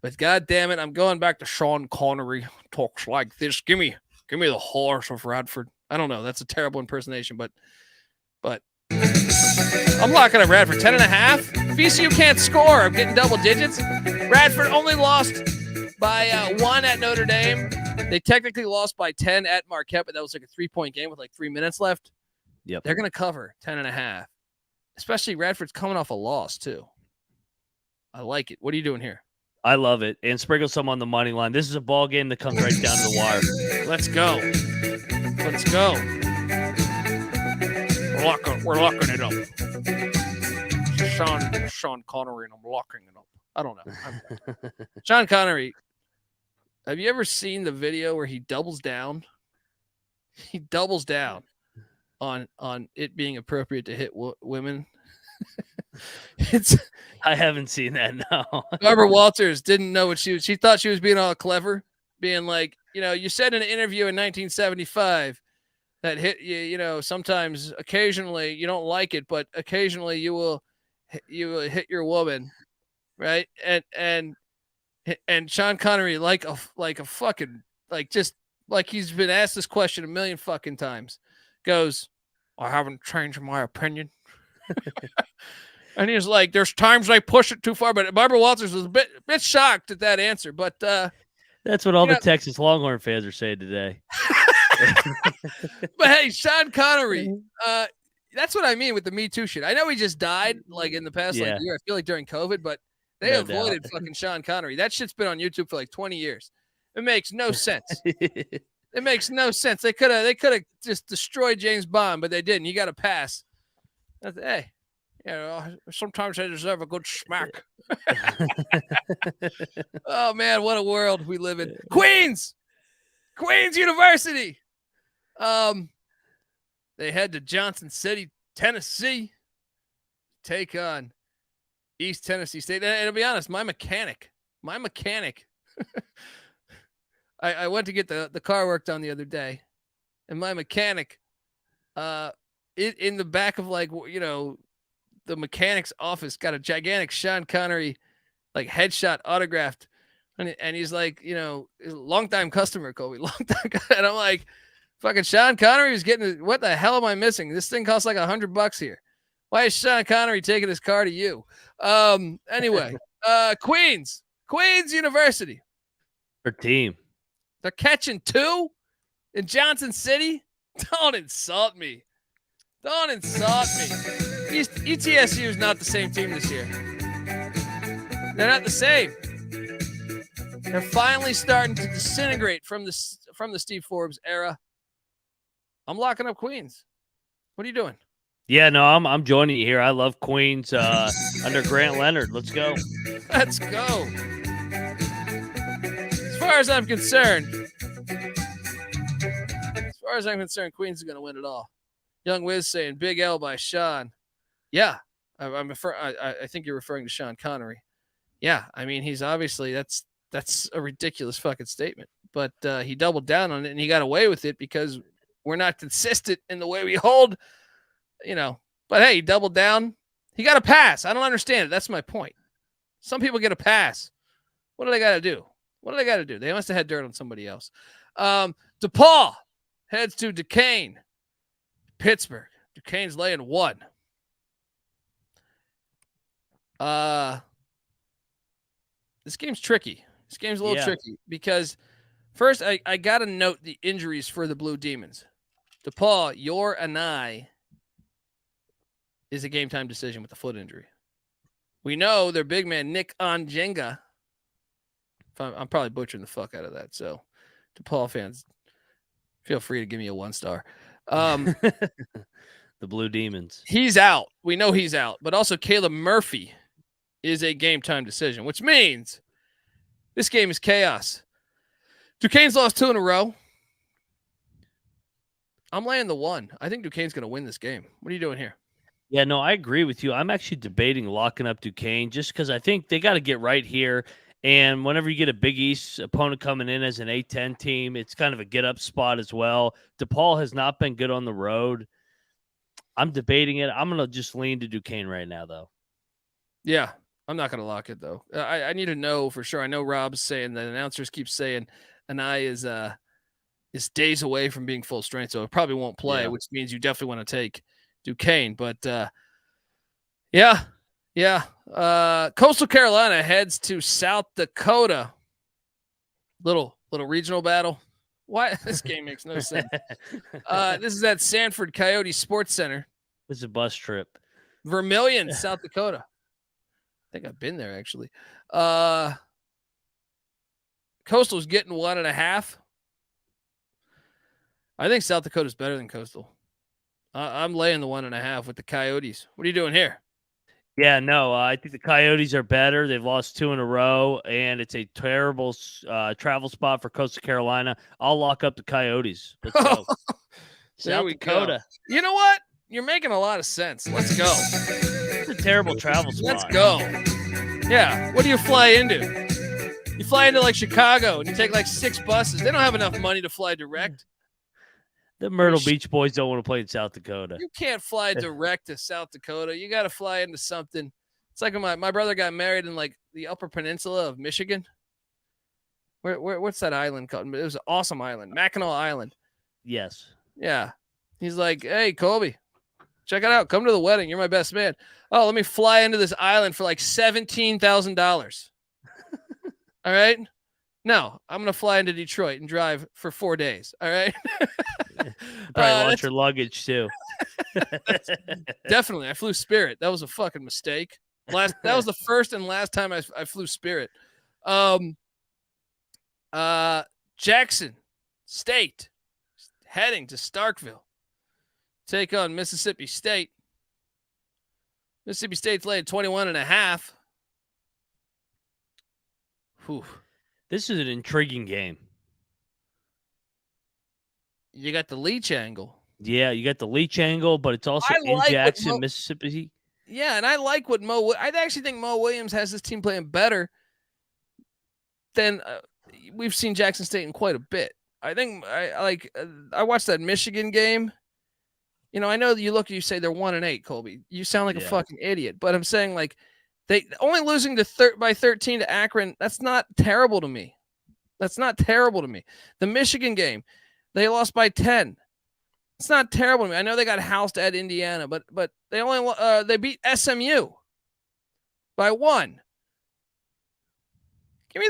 [SPEAKER 1] but God damn it, I'm going back to Sean Connery. Talks like this. Give me the horse of Radford. I don't know. That's a terrible impersonation, but I'm locking at Radford 10.5. VCU can't score. I'm getting double digits. Radford only lost by 1 at Notre Dame. They technically lost by 10 at Marquette, but that was like a 3-point game with 3 minutes left.
[SPEAKER 6] Yep.
[SPEAKER 1] They're going to cover 10.5. Especially Radford's coming off a loss, too. I like it. What are you doing here?
[SPEAKER 6] I love it. And sprinkle some on the money line. This is a ball game that comes right down to the wire.
[SPEAKER 1] Let's go. Let's go. We're locking it up. Sean Connery, and I'm locking it up. I don't know. Sean Connery, have you ever seen the video where he doubles down? He doubles down on it being appropriate to hit women.
[SPEAKER 6] I haven't seen that. No.
[SPEAKER 1] Barbara Walters didn't know what she thought she was being all clever, being like, you said in an interview in 1975 that sometimes occasionally you don't like it, but occasionally you will hit your woman, right? And Sean Connery, like a fucking, just like he's been asked this question a million fucking times, goes, I haven't changed my opinion. And he's like, there's times I push it too far, but Barbara Walters was a bit shocked at that answer. But
[SPEAKER 6] that's what all the Texas Longhorn fans are saying today.
[SPEAKER 1] But hey, Sean Connery, that's what I mean with the Me Too shit. I know he just died like in the past year. I feel like during COVID, but they avoided fucking Sean Connery. That shit's been on YouTube for like 20 years. It makes no sense. It makes no sense. They could have just destroyed James Bond, but they didn't. You got to pass. Hey, sometimes I deserve a good smack. Oh man, what a world we live in. Queens University. They head to Johnson City, Tennessee, take on East Tennessee State. And to be honest, my mechanic. I went to get the car worked on the other day, and my mechanic, in the back of the mechanic's office, got a gigantic Sean Connery headshot autographed, and he's like, longtime customer, Colby, and I'm like, fucking Sean Connery is getting, what the hell am I missing? This thing costs like $100 here. Why is Sean Connery taking his car to you? Anyway, Queens University.
[SPEAKER 6] Her team.
[SPEAKER 1] They're catching 2 in Johnson City. Don't insult me. ETSU is not the same team this year. They're not the same. They're finally starting to disintegrate from the Steve Forbes era. I'm locking up Queens. What are you doing?
[SPEAKER 6] Yeah, no, I'm joining you here. I love Queens under Grant Leonard. Let's go.
[SPEAKER 1] Let's go. As far as I'm concerned, Queens is going to win it all. Young Wiz saying Big L by Sean. Yeah, I think you're referring to Sean Connery. Yeah, I mean, he's obviously, that's a ridiculous fucking statement. But he doubled down on it, and he got away with it because we're not consistent in the way we hold, But hey, he doubled down. He got a pass. I don't understand it. That's my point. Some people get a pass. What do they got to do? They must have had dirt on somebody else. DePaul heads to Duquesne. Pittsburgh. Duquesne's laying 1. This game's tricky. This game's a little tricky because first I got to note the injuries for the Blue Demons. DePaul, your Anai is a game time decision with the foot injury. We know their big man, Nick Onjenga. I'm probably butchering the fuck out of that. So DePaul fans, feel free to give me a 1-star.
[SPEAKER 6] The Blue Demons.
[SPEAKER 1] He's out. We know he's out. But also Caleb Murphy is a game time decision, which means this game is chaos. Duquesne's lost 2 in a row. I'm laying the 1. I think Duquesne's going to win this game. What are you doing here?
[SPEAKER 6] Yeah, no, I agree with you. I'm actually debating locking up Duquesne just because I think they got to get right here. And whenever you get a Big East opponent coming in as an A-10 team, it's kind of a get-up spot as well. DePaul has not been good on the road. I'm debating it. I'm going to just lean to Duquesne right now, though.
[SPEAKER 1] Yeah, I'm not going to lock it, though. I need to know for sure. I know Rob's saying that announcers keep saying Anai is days away from being full strength, so it probably won't play, which means you definitely want to take Duquesne. But, Coastal Carolina heads to South Dakota. Little regional battle. Why? This game makes no sense. This is at Sanford Coyote Sports Center.
[SPEAKER 6] It's a bus trip.
[SPEAKER 1] Vermilion, South Dakota. I think I've been there, actually. Coastal's getting 1.5. I think South Dakota's better than Coastal. I'm laying the 1.5 with the Coyotes. What are you doing here?
[SPEAKER 6] Yeah, no, I think the Coyotes are better. They've lost 2 in a row, and it's a terrible travel spot for Coastal Carolina. I'll lock up the Coyotes. Let's go. South Dakota.
[SPEAKER 1] Go. You know what? You're making a lot of sense. Let's go.
[SPEAKER 6] It's a terrible travel spot.
[SPEAKER 1] Let's go. Yeah. What do you fly into? You fly into like Chicago and you take like 6 buses. They don't have enough money to fly direct.
[SPEAKER 6] The Myrtle Beach boys don't want to play in South Dakota.
[SPEAKER 1] You can't fly direct to South Dakota. You got to fly into something. It's like my brother got married in like the Upper Peninsula of Michigan. What's that island called? It was an awesome island, Mackinac Island.
[SPEAKER 6] Yes.
[SPEAKER 1] Yeah. He's like, hey, Colby, check it out. Come to the wedding. You're my best man. Oh, let me fly into this island for like $17,000. All right. No, I'm going to fly into Detroit and drive for 4 days. All right.
[SPEAKER 6] Probably launch your luggage too.
[SPEAKER 1] Definitely. I flew Spirit. That was a fucking mistake. That was the first and last time I flew Spirit. Jackson State heading to Starkville. Take on Mississippi State. Mississippi State's laid 21.5. Whew.
[SPEAKER 6] This is an intriguing game.
[SPEAKER 1] You got the Leach angle.
[SPEAKER 6] Yeah, you got the Leach angle, but it's also in Jackson, Mississippi.
[SPEAKER 1] Yeah, and I like what I actually think Mo Williams has this team playing better than we've seen Jackson State in quite a bit. I think I watched that Michigan game. You know, I know that you say they're 1-8, Colby. You sound like a fucking idiot, but I'm saying like they only losing by 13 to Akron. That's not terrible to me. The Michigan game, they lost by 10. It's not terrible to me. I know they got housed at Indiana, but they only they beat SMU by 1. Give me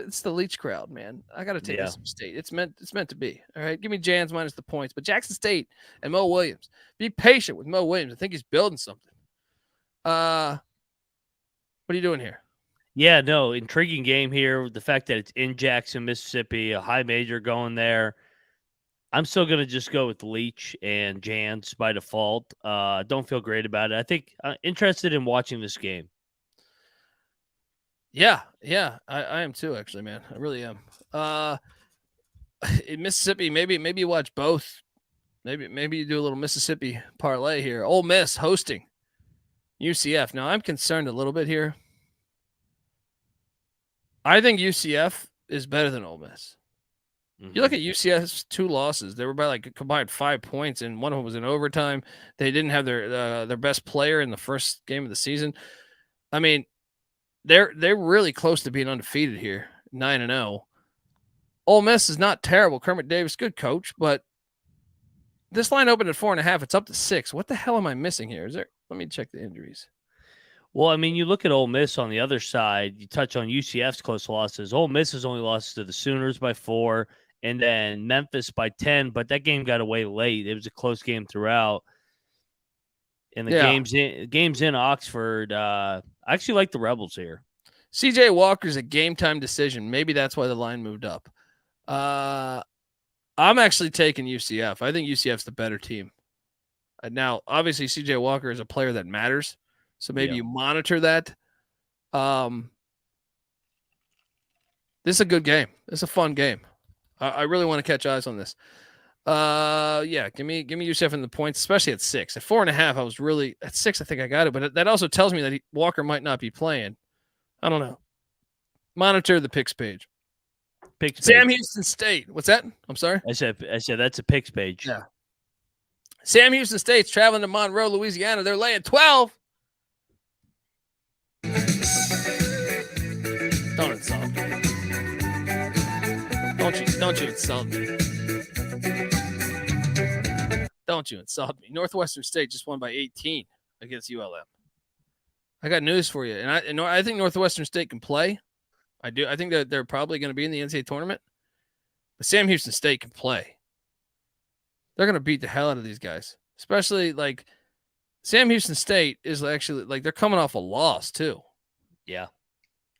[SPEAKER 1] it's the Leach crowd, man. I gotta take Mississippi State. It's meant to be. All right. Give me Jans minus the points. But Jackson State and Mo Williams. Be patient with Mo Williams. I think he's building something. What are you doing here?
[SPEAKER 6] Yeah, no, intriguing game here. The fact that it's in Jackson, Mississippi, a high major going there. I'm still going to just go with Leach and Jans by default. Don't feel great about it. I think interested in watching this game.
[SPEAKER 1] Yeah, I am too, actually, man. I really am. In Mississippi, maybe you watch both. Maybe you do a little Mississippi parlay here. Ole Miss hosting UCF. Now, I'm concerned a little bit here. I think UCF is better than Ole Miss. You look at UCF's 2 losses. They were by like a combined 5 points, and one of them was in overtime. They didn't have their best player in the first game of the season. I mean, they're really close to being undefeated here, 9-0. Ole Miss is not terrible. Kermit Davis, good coach, but this line opened at 4.5. It's up to 6. What the hell am I missing here? Let me check the injuries.
[SPEAKER 6] Well, I mean, you look at Ole Miss on the other side. You touch on UCF's close losses. Ole Miss has only lost to the Sooners by 4. And then Memphis by 10, but that game got away late. It was a close game throughout. And the game's in Oxford. I actually like the Rebels here.
[SPEAKER 1] CJ Walker's a game-time decision. Maybe that's why the line moved up. I'm actually taking UCF. I think UCF's the better team. Now, obviously, CJ Walker is a player that matters, so maybe you monitor that. This is a good game. This is a fun game. I really want to catch eyes on this. Give me UCF in the points, especially at 6. At 4.5, I was really at 6. I think I got it, but that also tells me that Walker might not be playing. I don't know. Monitor the picks page. Sam Houston State. What's that? I'm sorry.
[SPEAKER 6] I said that's a picks page.
[SPEAKER 1] Yeah. Sam Houston State's traveling to Monroe, Louisiana. They're laying 12. Don't insult me. Don't you insult me. Don't you insult me. Northwestern State just won by 18 against ULM. I got news for you. And I think Northwestern State can play. I do. I think that they're probably going to be in the NCAA tournament. But Sam Houston State can play. They're going to beat the hell out of these guys. Especially like Sam Houston State is actually like they're coming off a loss too.
[SPEAKER 6] Yeah.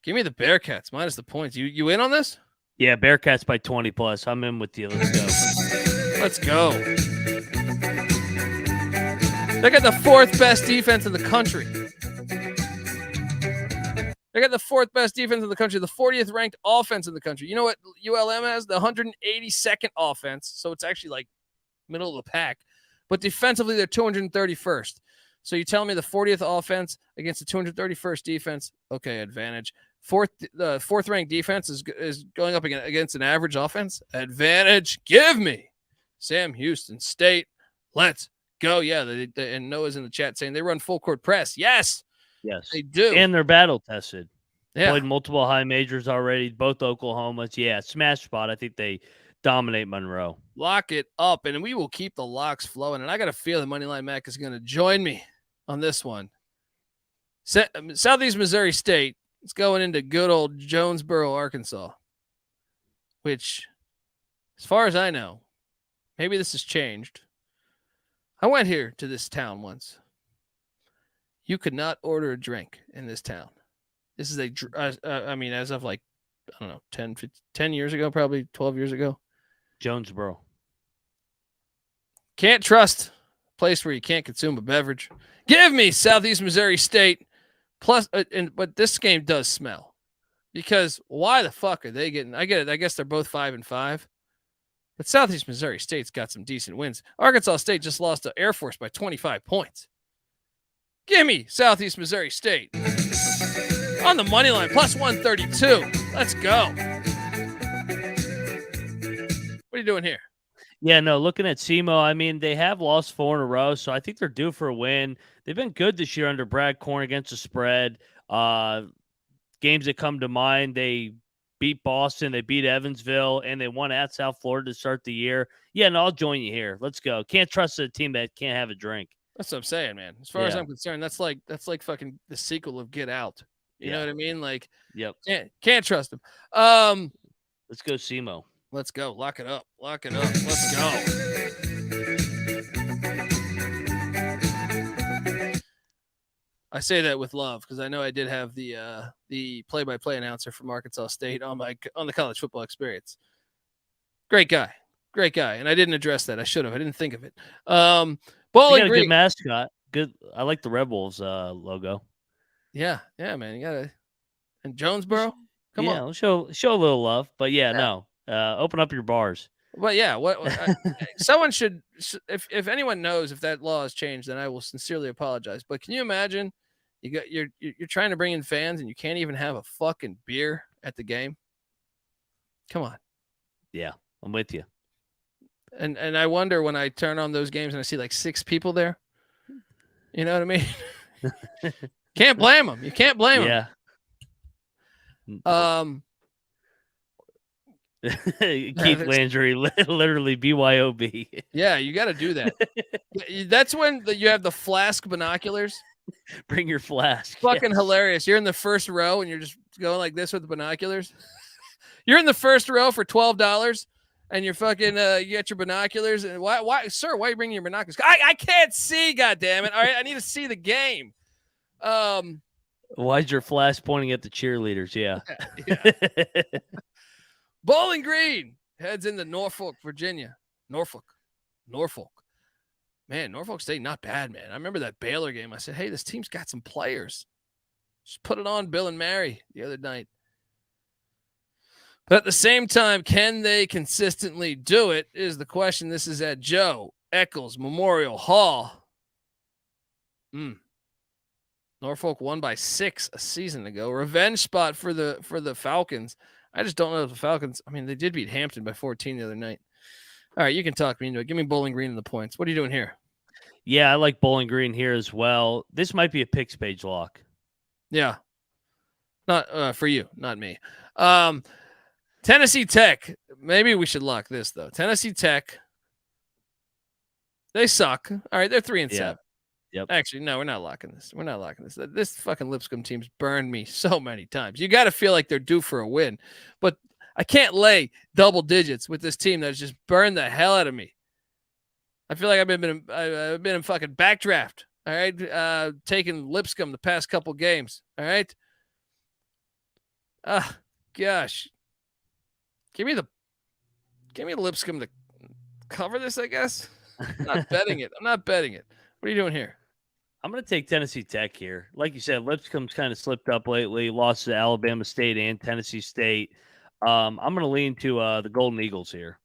[SPEAKER 1] Give me the Bearcats minus the points. You in on this?
[SPEAKER 6] Yeah, Bearcats by 20 plus. I'm in with you. Let's go.
[SPEAKER 1] Let's go. They got the fourth best defense in the country. They got the fourth best defense in the country, the 40th ranked offense in the country. You know what ULM has? The 182nd offense. So it's actually like middle of the pack. But defensively, they're 231st. So you tell me the 40th offense against the 231st defense. Okay, advantage. The fourth ranked defense is going up against an average offense. Advantage. Give me Sam Houston State. Let's go. Yeah, and Noah's in the chat saying they run full court press. Yes, they do.
[SPEAKER 6] And they're battle tested.
[SPEAKER 1] Yeah.
[SPEAKER 6] Played multiple high majors already, both Oklahomas. Yeah, smash spot. I think they dominate Monroe.
[SPEAKER 1] Lock it up, and we will keep the locks flowing. And I got a feeling Moneyline Mac is going to join me on this one. Southeast Missouri State is going into good old Jonesboro, Arkansas, which, as far as I know, maybe this has changed. I went here to this town once. You could not order a drink in this town. This is as of like, I don't know, 10 years ago, probably 12 years ago.
[SPEAKER 6] Jonesboro.
[SPEAKER 1] Can't trust a place where you can't consume a beverage. Give me Southeast Missouri State plus, but this game does smell, because why the fuck are they getting? I get it. I guess they're both 5-5, but Southeast Missouri State's got some decent wins. Arkansas State just lost to Air Force by 25 points. Give me Southeast Missouri State on the money line plus 132. Let's go. What are you doing here?
[SPEAKER 6] Yeah, no, looking at SEMO, I mean, they have lost 4 in a row, so I think they're due for a win. They've been good this year under Brad Korn against the spread. Games that come to mind, they beat Boston, they beat Evansville, and they won at South Florida to start the year. Yeah, no, I'll join you here. Let's go. Can't trust a team that can't have a drink.
[SPEAKER 1] That's what I'm saying, man. As far as I'm concerned, that's like fucking the sequel of Get Out. You know what I mean? Like,
[SPEAKER 6] yep.
[SPEAKER 1] Can't trust them.
[SPEAKER 6] Let's go SEMO.
[SPEAKER 1] Let's go. Lock it up. Lock it up. Let's go. I say that with love because I know I did have the play-by-play announcer from Arkansas State on the College Football Experience. Great guy, and I didn't address that. I should have. I didn't think of it. Bowling Green,
[SPEAKER 6] good mascot. Good. I like the Rebels logo.
[SPEAKER 1] Yeah, man. You gotta. And Jonesboro, come on.
[SPEAKER 6] We'll show a little love, but no. Open up your bars.
[SPEAKER 1] Well, yeah. Someone should. If anyone knows if that law has changed, then I will sincerely apologize. But can you imagine? You're trying to bring in fans and you can't even have a fucking beer at the game. Come on.
[SPEAKER 6] Yeah, I'm with you.
[SPEAKER 1] And I wonder when I turn on those games and I see like 6 people there. You know what I mean? Can't blame them. You can't blame them.
[SPEAKER 6] Yeah. Keith Landry, literally BYOB.
[SPEAKER 1] Yeah, you got to do that. That's when you have the flask binoculars.
[SPEAKER 6] Bring your flask.
[SPEAKER 1] Fucking hilarious. You're in the first row and you're just going like this with the binoculars. You're in the first row for $12 and you're fucking you get your binoculars. And why, sir? Why are you bringing your binoculars? I can't see. God damn it! All right, I need to see the game.
[SPEAKER 6] Why's your flash pointing at the cheerleaders? Yeah.
[SPEAKER 1] Bowling Green heads into Norfolk, Virginia. Norfolk. Man, Norfolk State, not bad, man. I remember that Baylor game. I said, hey, this team's got some players. Just put it on Bill and Mary the other night. But at the same time, can they consistently do it is the question. This is at Joe Eccles Memorial Hall. Norfolk won by 6 a season ago. Revenge spot for the Falcons. I just don't know if the Falcons, I mean, they did beat Hampton by 14 the other night. All right, you can talk me into it. Give me Bowling Green in the points. What are you doing here?
[SPEAKER 6] Yeah, I like Bowling Green here as well. This might be a picks page lock.
[SPEAKER 1] Yeah. Not for you, not me. Tennessee Tech. Maybe we should lock this, though. Tennessee Tech. They suck. All right, they're 3-7.
[SPEAKER 6] Yep.
[SPEAKER 1] Actually, no, we're not locking this. This fucking Lipscomb team's burned me so many times. You got to feel like they're due for a win. But I can't lay double digits with this team that's just burned the hell out of me. I feel like I've been in fucking backdraft. All right, taking Lipscomb the past couple games. All right, Ah, gosh. Give me the Lipscomb to cover this, I guess. I'm not betting it. I'm not betting it. What are you doing here?
[SPEAKER 6] I'm going to take Tennessee Tech here. Like you said, Lipscomb's kind of slipped up lately, lost to Alabama State and Tennessee State. I'm going to lean to the Golden Eagles here.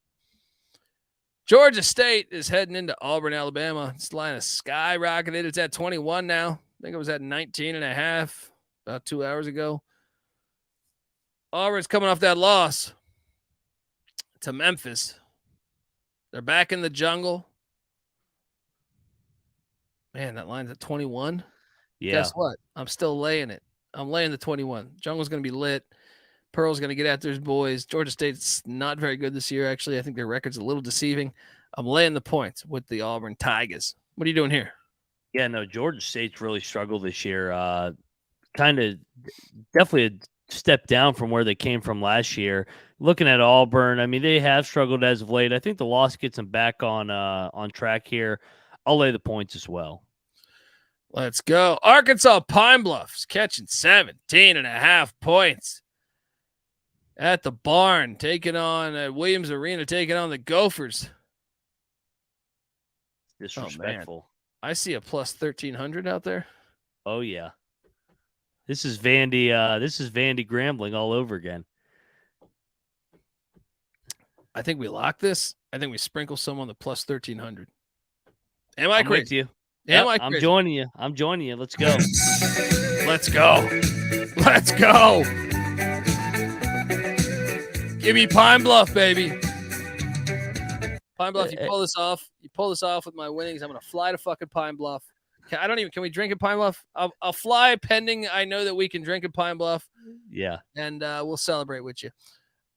[SPEAKER 1] Georgia State is heading into Auburn, Alabama. This line is skyrocketed. It's at 21 now. I think it was at 19.5 about 2 hours ago. Auburn's coming off that loss to Memphis. They're back in the jungle. Man, that line's at 21.
[SPEAKER 6] Yeah.
[SPEAKER 1] Guess what? I'm still laying it. I'm laying the 21. Jungle's going to be lit. Pearl's going to get after his boys. Georgia State's not very good this year, actually. I think their record's a little deceiving. I'm laying the points with the Auburn Tigers. What are you doing here?
[SPEAKER 6] Yeah, no, Georgia State's really struggled this year. Kind of definitely a step down from where they came from last year. Looking at Auburn, I mean, they have struggled as of late. I think the loss gets them back on track here. I'll lay the points as well.
[SPEAKER 1] Let's go. Arkansas Pine Bluffs catching 17.5 points at the barn, taking on at Williams Arena, taking on the Gophers.
[SPEAKER 6] Disrespectful.
[SPEAKER 1] I see a plus 1,300 out there.
[SPEAKER 6] Oh yeah. This is Vandy. This is Vandy Grambling all over again.
[SPEAKER 1] I think we lock this. I think we sprinkle some on the plus 1,300. Am I crazy?
[SPEAKER 6] With you.
[SPEAKER 1] Am
[SPEAKER 6] Yep,
[SPEAKER 1] I crazy?
[SPEAKER 6] I'm joining you. Let's go.
[SPEAKER 1] Let's go. Let's go. Give me Pine Bluff, baby. Pine Bluff, you pull this off. You pull this off with my winnings. I'm going to fly to fucking Pine Bluff. Can we drink at Pine Bluff? I'll fly pending. I know that we can drink at Pine Bluff.
[SPEAKER 6] Yeah.
[SPEAKER 1] And we'll celebrate with you.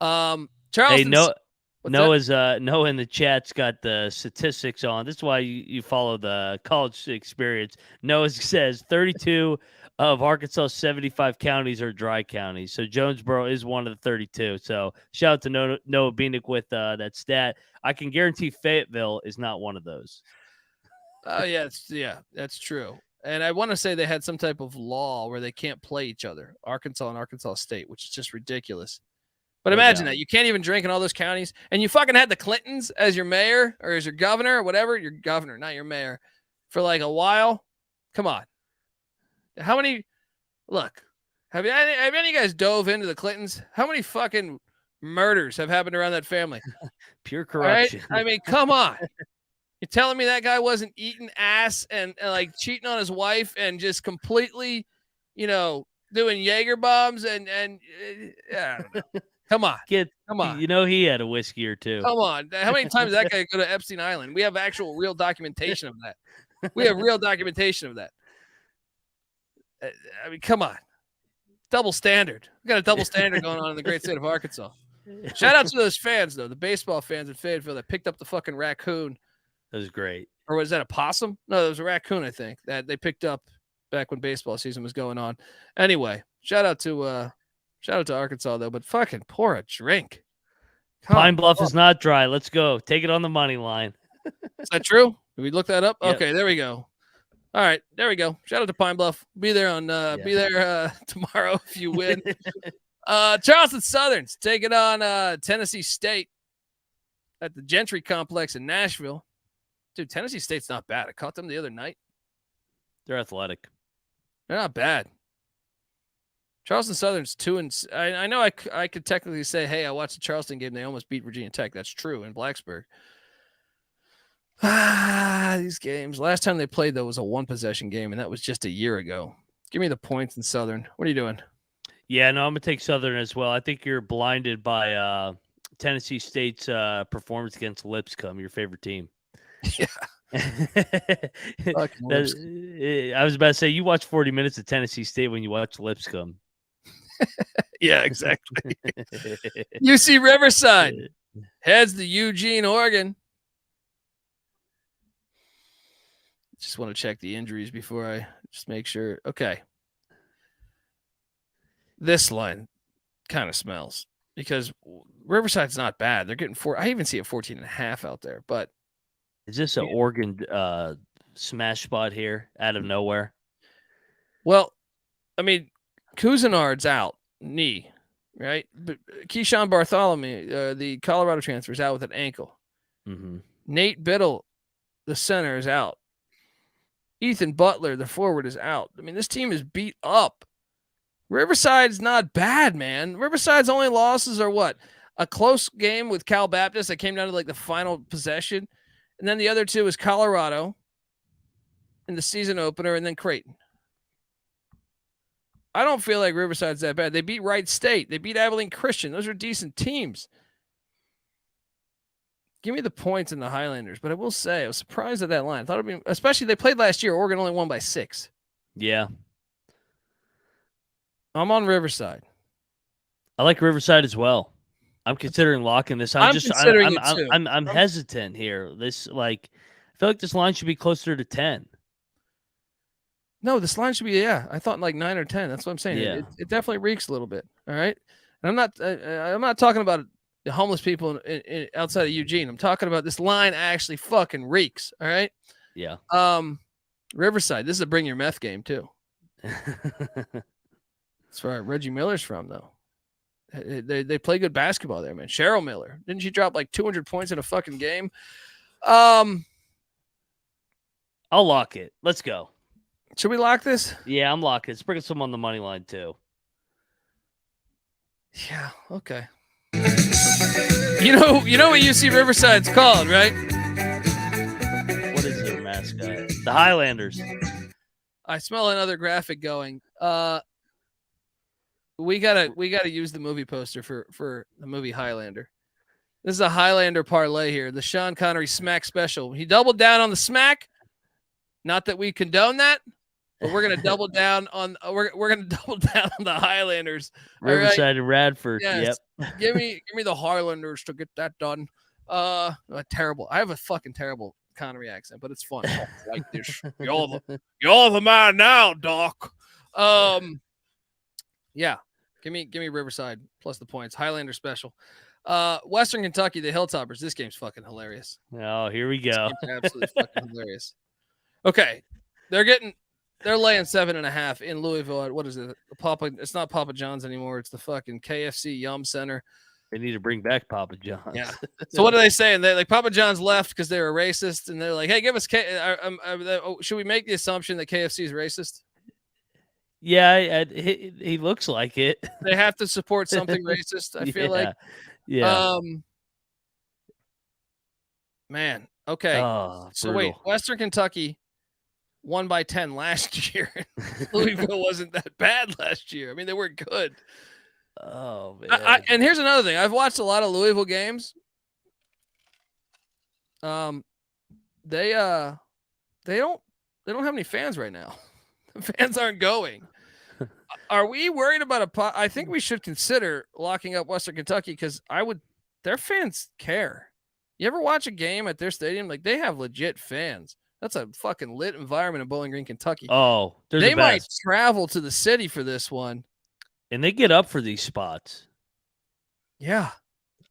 [SPEAKER 1] Charleston.
[SPEAKER 6] Hey, Noah in the chat's got the statistics on. This is why you follow the college experience. Noah says 32 of Arkansas' 75 counties are dry counties. So Jonesboro is one of the 32. So shout out to Noah Beanick with that stat. I can guarantee Fayetteville is not one of those.
[SPEAKER 1] Oh, yeah, that's true. And I want to say they had some type of law where they can't play each other, Arkansas and Arkansas State, which is just ridiculous. But imagine that. You can't even drink in all those counties. And you fucking had the Clintons as your mayor or as your governor or whatever. Your governor, not your mayor, for like a while. Come on. How many – look, have any of you guys dove into the Clintons? How many fucking murders have happened around that family?
[SPEAKER 6] Pure corruption.
[SPEAKER 1] Right? I mean, come on. You're telling me that guy wasn't eating ass and like cheating on his wife and just completely, doing Jaeger bombs and yeah. Come on. Come on.
[SPEAKER 6] You know he had a whiskey or two.
[SPEAKER 1] Come on. How many times did that guy go to Epstein Island? We have actual real documentation of that. We have real documentation of that. I mean, come on. Double standard. We got a double standard going on in the great state of Arkansas. Shout out to those fans, though, the baseball fans in Fayetteville that picked up the fucking raccoon.
[SPEAKER 6] That was great.
[SPEAKER 1] Or was that a possum? No, it was a raccoon, I think, that they picked up back when baseball season was going on. Anyway, shout out to Arkansas, though, but fucking pour a drink.
[SPEAKER 6] Pine Bluff is not dry. Let's go. Take it on the money line.
[SPEAKER 1] Is that true? Did we look that up?
[SPEAKER 6] Yep.
[SPEAKER 1] Okay, there we go. All right, there we go. Shout out to Pine Bluff. Be there tomorrow if you win. Charleston Southerns taking on Tennessee State at the Gentry Complex in Nashville. Dude, Tennessee State's not bad. I caught them the other night.
[SPEAKER 6] They're athletic.
[SPEAKER 1] They're not bad. Charleston Southern's 2-. I know I could technically say, hey, I watched the Charleston game. They almost beat Virginia Tech. That's true in Blacksburg. These games. Last time they played, though, was a one-possession game, and that was just a year ago. Give me the points in Southern. What are you doing?
[SPEAKER 6] Yeah, no, I'm going to take Southern as well. I think you're blinded by Tennessee State's performance against Lipscomb, your favorite team.
[SPEAKER 1] Yeah.
[SPEAKER 6] I was about to say, you watch 40 minutes of Tennessee State when you watch Lipscomb.
[SPEAKER 1] Yeah, exactly. UC Riverside heads to Eugene, Oregon. Just want to check the injuries before I just make sure. Okay. This line kind of smells because Riverside's not bad. They're getting 4. I even see a 14.5 out there, but
[SPEAKER 6] is this an Oregon smash spot here out of nowhere?
[SPEAKER 1] Well, I mean, Cousinard's out, knee. right? But Keyshawn Bartholomew, the Colorado transfer, is out with an ankle.
[SPEAKER 6] Mm-hmm.
[SPEAKER 1] Nate Biddle, the center, is out. Ethan Butler, the forward, is out. I mean, this team is beat up. Riverside's not bad, man. Riverside's only losses are what? A close game with Cal Baptist that came down to like the final possession. And then the other two is Colorado in the season opener and then Creighton. I don't feel like Riverside's that bad. They beat Wright State. They beat Abilene Christian. Those are decent teams. Give me the points in the Highlanders. But I will say, I was surprised at that line. I thought it'd be, especially they played last year. Oregon only won by 6.
[SPEAKER 6] Yeah.
[SPEAKER 1] I'm on Riverside.
[SPEAKER 6] I like Riverside as well. I'm considering locking this. I'm hesitant here. This I feel like this line should be closer to 10.
[SPEAKER 1] No, this line should be, I thought like 9 or 10. That's what I'm saying.
[SPEAKER 6] Yeah.
[SPEAKER 1] It definitely reeks a little bit. All right. And I'm not talking about the homeless people in outside of Eugene. I'm talking about this line actually fucking reeks. All right.
[SPEAKER 6] Yeah.
[SPEAKER 1] Riverside. This is a bring your meth game too. That's where Reggie Miller's from, though. They play good basketball there, man. Cheryl Miller. Didn't she drop like 200 points in a fucking game?
[SPEAKER 6] I'll lock it. Let's go.
[SPEAKER 1] Should we lock this?
[SPEAKER 6] Yeah, I'm locking. Let's bring some on the money line, too.
[SPEAKER 1] Yeah, okay. You know what UC Riverside's called, right?
[SPEAKER 6] What is their mascot? The Highlanders.
[SPEAKER 1] I smell another graphic going. We gotta use the movie poster for the movie Highlander. This is a Highlander parlay here. The Sean Connery smack special. He doubled down on the smack. Not that we condone that, but we're gonna double down on the Highlanders.
[SPEAKER 6] Riverside and Radford.
[SPEAKER 1] Yes.
[SPEAKER 6] Yep.
[SPEAKER 1] give me the Highlanders to get that done. Terrible. I have a fucking terrible Connery accent, but it's fun. Like this. You're the man now, Doc. Yeah. Give me Riverside plus the points. Highlander special. Western Kentucky, the Hilltoppers. This game's fucking hilarious.
[SPEAKER 6] Oh, here we go.
[SPEAKER 1] Absolutely fucking hilarious. Okay. They're laying 7.5 in Louisville at, what is it? It's not Papa John's anymore. It's the fucking KFC Yum Center.
[SPEAKER 6] They need to bring back Papa John's.
[SPEAKER 1] Yeah. So what are they saying? They like Papa John's left because they were racist, and they're like, "Hey, give us should we make the assumption that KFC is racist?"
[SPEAKER 6] Yeah, he looks like it.
[SPEAKER 1] They have to support something racist, I feel like.
[SPEAKER 6] Yeah.
[SPEAKER 1] Man. Okay.
[SPEAKER 6] Oh,
[SPEAKER 1] so wait, Western Kentucky won by 10 last year. Louisville wasn't that bad last year. I mean, they were good.
[SPEAKER 6] Oh man.
[SPEAKER 1] And here's another thing. I've watched a lot of Louisville games. They don't have any fans right now. The fans aren't going. Are we worried about I think we should consider locking up Western Kentucky because their fans care. You ever watch a game at their stadium? Like, they have legit fans. That's a fucking lit environment in Bowling Green, Kentucky.
[SPEAKER 6] Oh,
[SPEAKER 1] they might travel to the city for this one.
[SPEAKER 6] And they get up for these spots.
[SPEAKER 1] Yeah.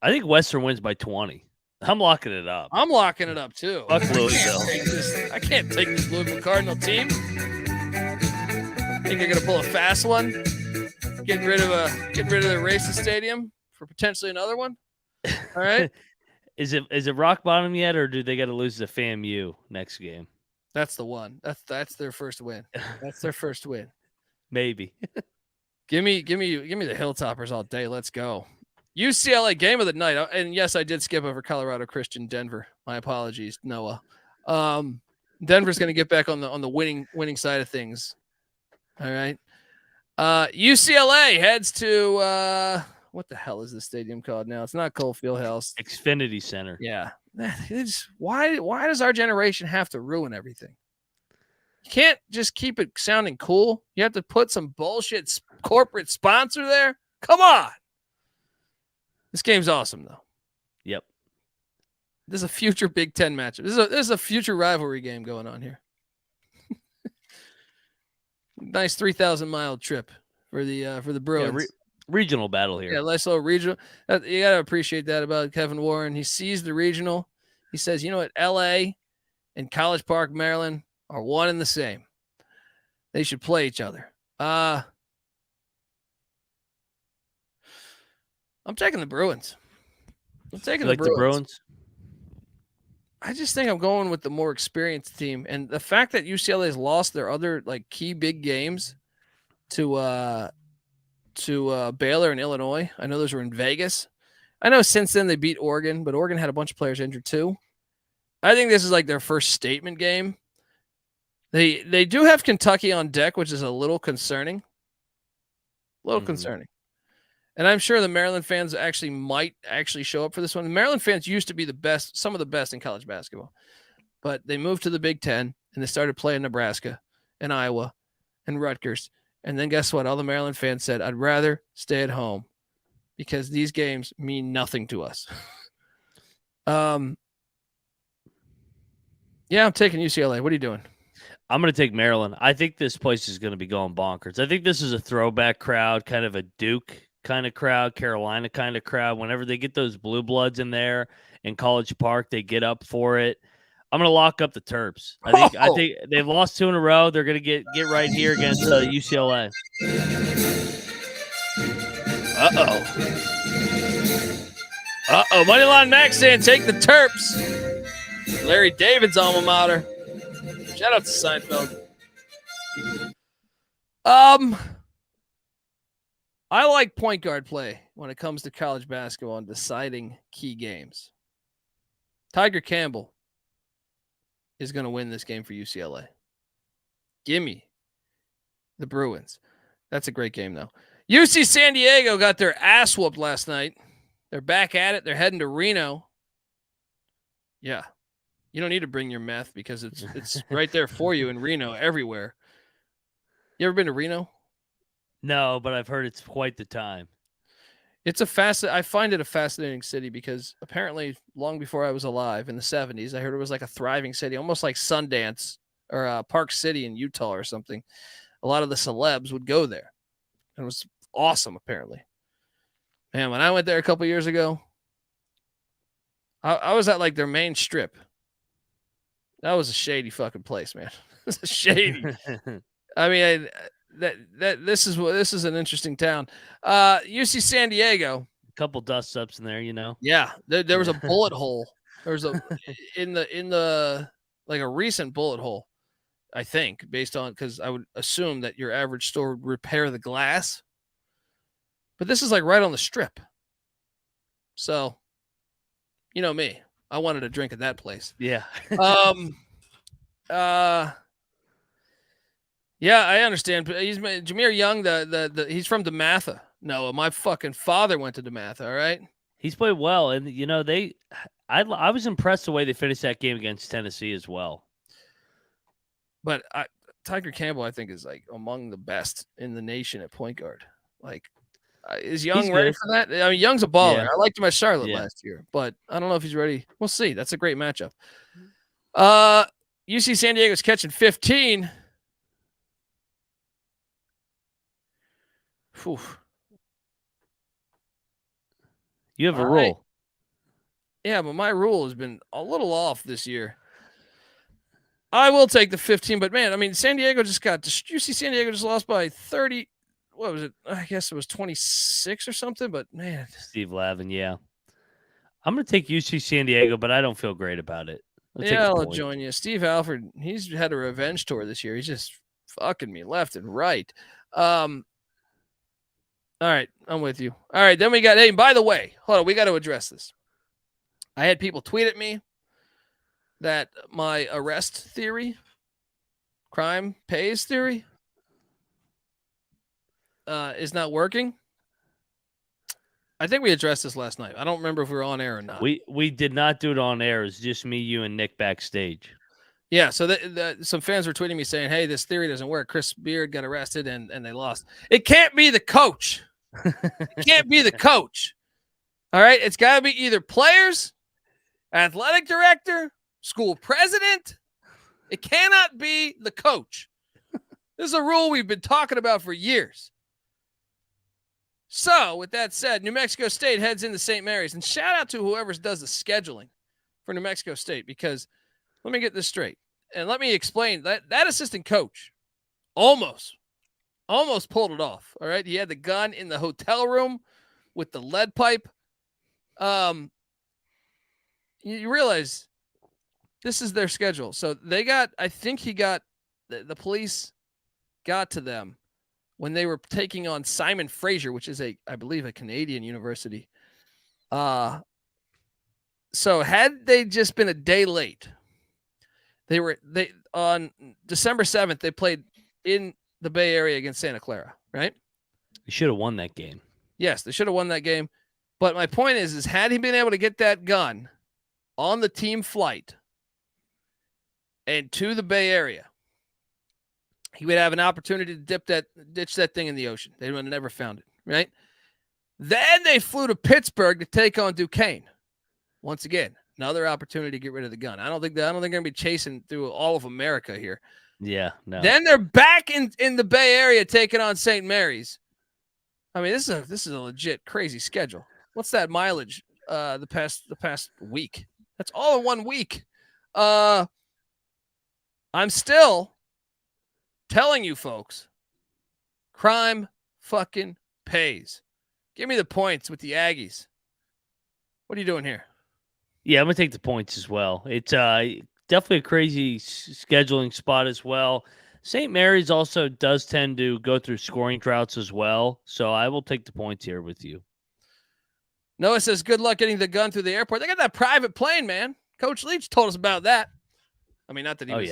[SPEAKER 6] I think Western wins by 20. I'm locking it up.
[SPEAKER 1] I'm locking it up, too.
[SPEAKER 6] Fuck Louisville.
[SPEAKER 1] I can't take this Louisville Cardinal team. Think they're going to pull a fast one? Getting rid of the racist stadium for potentially another one? All right.
[SPEAKER 6] Is it rock bottom yet, or do they got to lose to FAMU next game?
[SPEAKER 1] That's the one. That's their first win. That's their first win.
[SPEAKER 6] Maybe.
[SPEAKER 1] Give me the Hilltoppers all day. Let's go. UCLA game of the night. And yes, I did skip over Colorado Christian Denver. My apologies, Noah. Denver's going to get back on the winning side of things. All right. UCLA heads to what the hell is this stadium called now? It's not Cole Fieldhouse.
[SPEAKER 6] Xfinity Center.
[SPEAKER 1] Yeah. Why does our generation have to ruin everything? You can't just keep it sounding cool. You have to put some bullshit corporate sponsor there. Come on. This game's awesome, though.
[SPEAKER 6] Yep.
[SPEAKER 1] This is a future Big Ten matchup. This is a future rivalry game going on here. Nice 3,000-mile trip for the Bruins.
[SPEAKER 6] Yeah, regional battle here.
[SPEAKER 1] Yeah, nice little regional. You got to appreciate that about Kevin Warren. He sees the regional. He says, you know what, L.A. and College Park, Maryland are one and the same. They should play each other. I'm taking the Bruins. I'm taking
[SPEAKER 6] You like the Bruins?
[SPEAKER 1] I just think I'm going with the more experienced team, and the fact that UCLA has lost their other like key big games to Baylor and Illinois. I know those were in Vegas. I know since then they beat Oregon, but Oregon had a bunch of players injured too. I think this is like their first statement game. They do have Kentucky on deck, which is a little concerning. Concerning. And I'm sure the Maryland fans might show up for this one. The Maryland fans used to be the best, some of the best in college basketball. But they moved to the Big Ten, and they started playing Nebraska and Iowa and Rutgers. And then guess what? All the Maryland fans said, I'd rather stay at home because these games mean nothing to us. Yeah, I'm taking UCLA. What are you doing?
[SPEAKER 6] I'm going to take Maryland. I think this place is going to be going bonkers. I think this is a throwback crowd, kind of a Duke kind of crowd, Carolina kind of crowd. Whenever they get those blue bloods in there in College Park, they get up for it. I'm going to lock up the Terps. I think they've lost 2 in a row. They're going to get right here against UCLA.
[SPEAKER 1] Uh-oh. Moneyline Max saying take the Terps. Larry David's alma mater. Shout out to Seinfeld. I like point guard play when it comes to college basketball and deciding key games. Tyger Campbell is going to win this game for UCLA. Gimme the Bruins. That's a great game, though. UC San Diego got their ass whooped last night. They're back at it. They're heading to Reno. Yeah. You don't need to bring your meth because it's right there for you in Reno everywhere. You ever been to Reno?
[SPEAKER 6] No, but I've heard it's quite the time.
[SPEAKER 1] I find it a fascinating city because apparently long before I was alive in the 70s, I heard it was like a thriving city, almost like Sundance or Park City in Utah or something. A lot of the celebs would go there. And it was awesome, apparently. Man, when I went there a couple years ago, I was at like their main strip. That was a shady fucking place, man. It's shady. I mean, this is an interesting town. UC San Diego.
[SPEAKER 6] A couple dust ups in there, you know.
[SPEAKER 1] Yeah, there was a bullet hole. There was a in the like a recent bullet hole, I think, based on because I would assume that your average store would repair the glass. But this is like right on the strip. So, you know me. I wanted a drink at that place.
[SPEAKER 6] Yeah.
[SPEAKER 1] Yeah, I understand. He's Jahmir Young. He's from DeMatha. No, my fucking father went to DeMatha. All right.
[SPEAKER 6] He's played well, and you know I was impressed the way they finished that game against Tennessee as well.
[SPEAKER 1] But Tyger Campbell, I think, is like among the best in the nation at point guard. Like, is Young ready for that? I mean, Young's a baller.
[SPEAKER 6] Yeah.
[SPEAKER 1] I liked him at Charlotte last year, but I don't know if he's ready. We'll see. That's a great matchup. UC San Diego's catching 15. Whew.
[SPEAKER 6] You have a rule.
[SPEAKER 1] Right. Yeah, but my rule has been a little off this year. I will take the 15, but man, I mean, UC San Diego just lost by 30. What was it? I guess it was 26 or something, but man.
[SPEAKER 6] Steve Lavin, yeah. I'm going to take UC San Diego, but I don't feel great about it.
[SPEAKER 1] I'll join you. Steve Alford, he's had a revenge tour this year. He's just fucking me left and right. All right, I'm with you. All right, then we got, hey, by the way, hold on, we got to address this. I had people tweet at me that my arrest theory, crime pays theory, is not working. I think we addressed this last night. I don't remember if we were on air or not.
[SPEAKER 6] We did not do it on air. It was just me, you, and Nick backstage.
[SPEAKER 1] Yeah, so some fans were tweeting me saying, hey, this theory doesn't work. Chris Beard got arrested and they lost. It can't be the coach. It can't be the coach. All right? It's got to be either players, athletic director, school president. It cannot be the coach. This is a rule we've been talking about for years. So, with that said, New Mexico State heads into St. Mary's. And shout out to whoever does the scheduling for New Mexico State because let me get this straight. And let me explain that assistant coach almost pulled it off. All right. He had the gun in the hotel room with the lead pipe. You realize this is their schedule. So they got, I think the police got to them when they were taking on Simon Fraser, which is I believe a Canadian university. So had they just been a day late, they on December 7th, they played in the Bay Area against Santa Clara, right?
[SPEAKER 6] They should have won that game.
[SPEAKER 1] Yes, they should have won that game. But my point is had he been able to get that gun on the team flight and to the Bay Area, he would have an opportunity to ditch that thing in the ocean. They would have never found it, right? Then they flew to Pittsburgh to take on Duquesne. Once again, another opportunity to get rid of the gun. I don't think they're going to be chasing through all of America here.
[SPEAKER 6] Yeah, no.
[SPEAKER 1] Then they're back in the Bay Area taking on St. Mary's. I mean, this is a legit crazy schedule. What's that mileage the past week? That's all in 1 week. I'm still telling you folks, crime fucking pays. Give me the points with the Aggies. What are you doing here?
[SPEAKER 6] Yeah, I'm going to take the points as well. It's definitely a crazy scheduling spot as well. St. Mary's also does tend to go through scoring droughts as well, so I will take the points here with you.
[SPEAKER 1] Noah says, good luck getting the gun through the airport. They got that private plane, man. Coach Leach told us about that. I mean, not that he was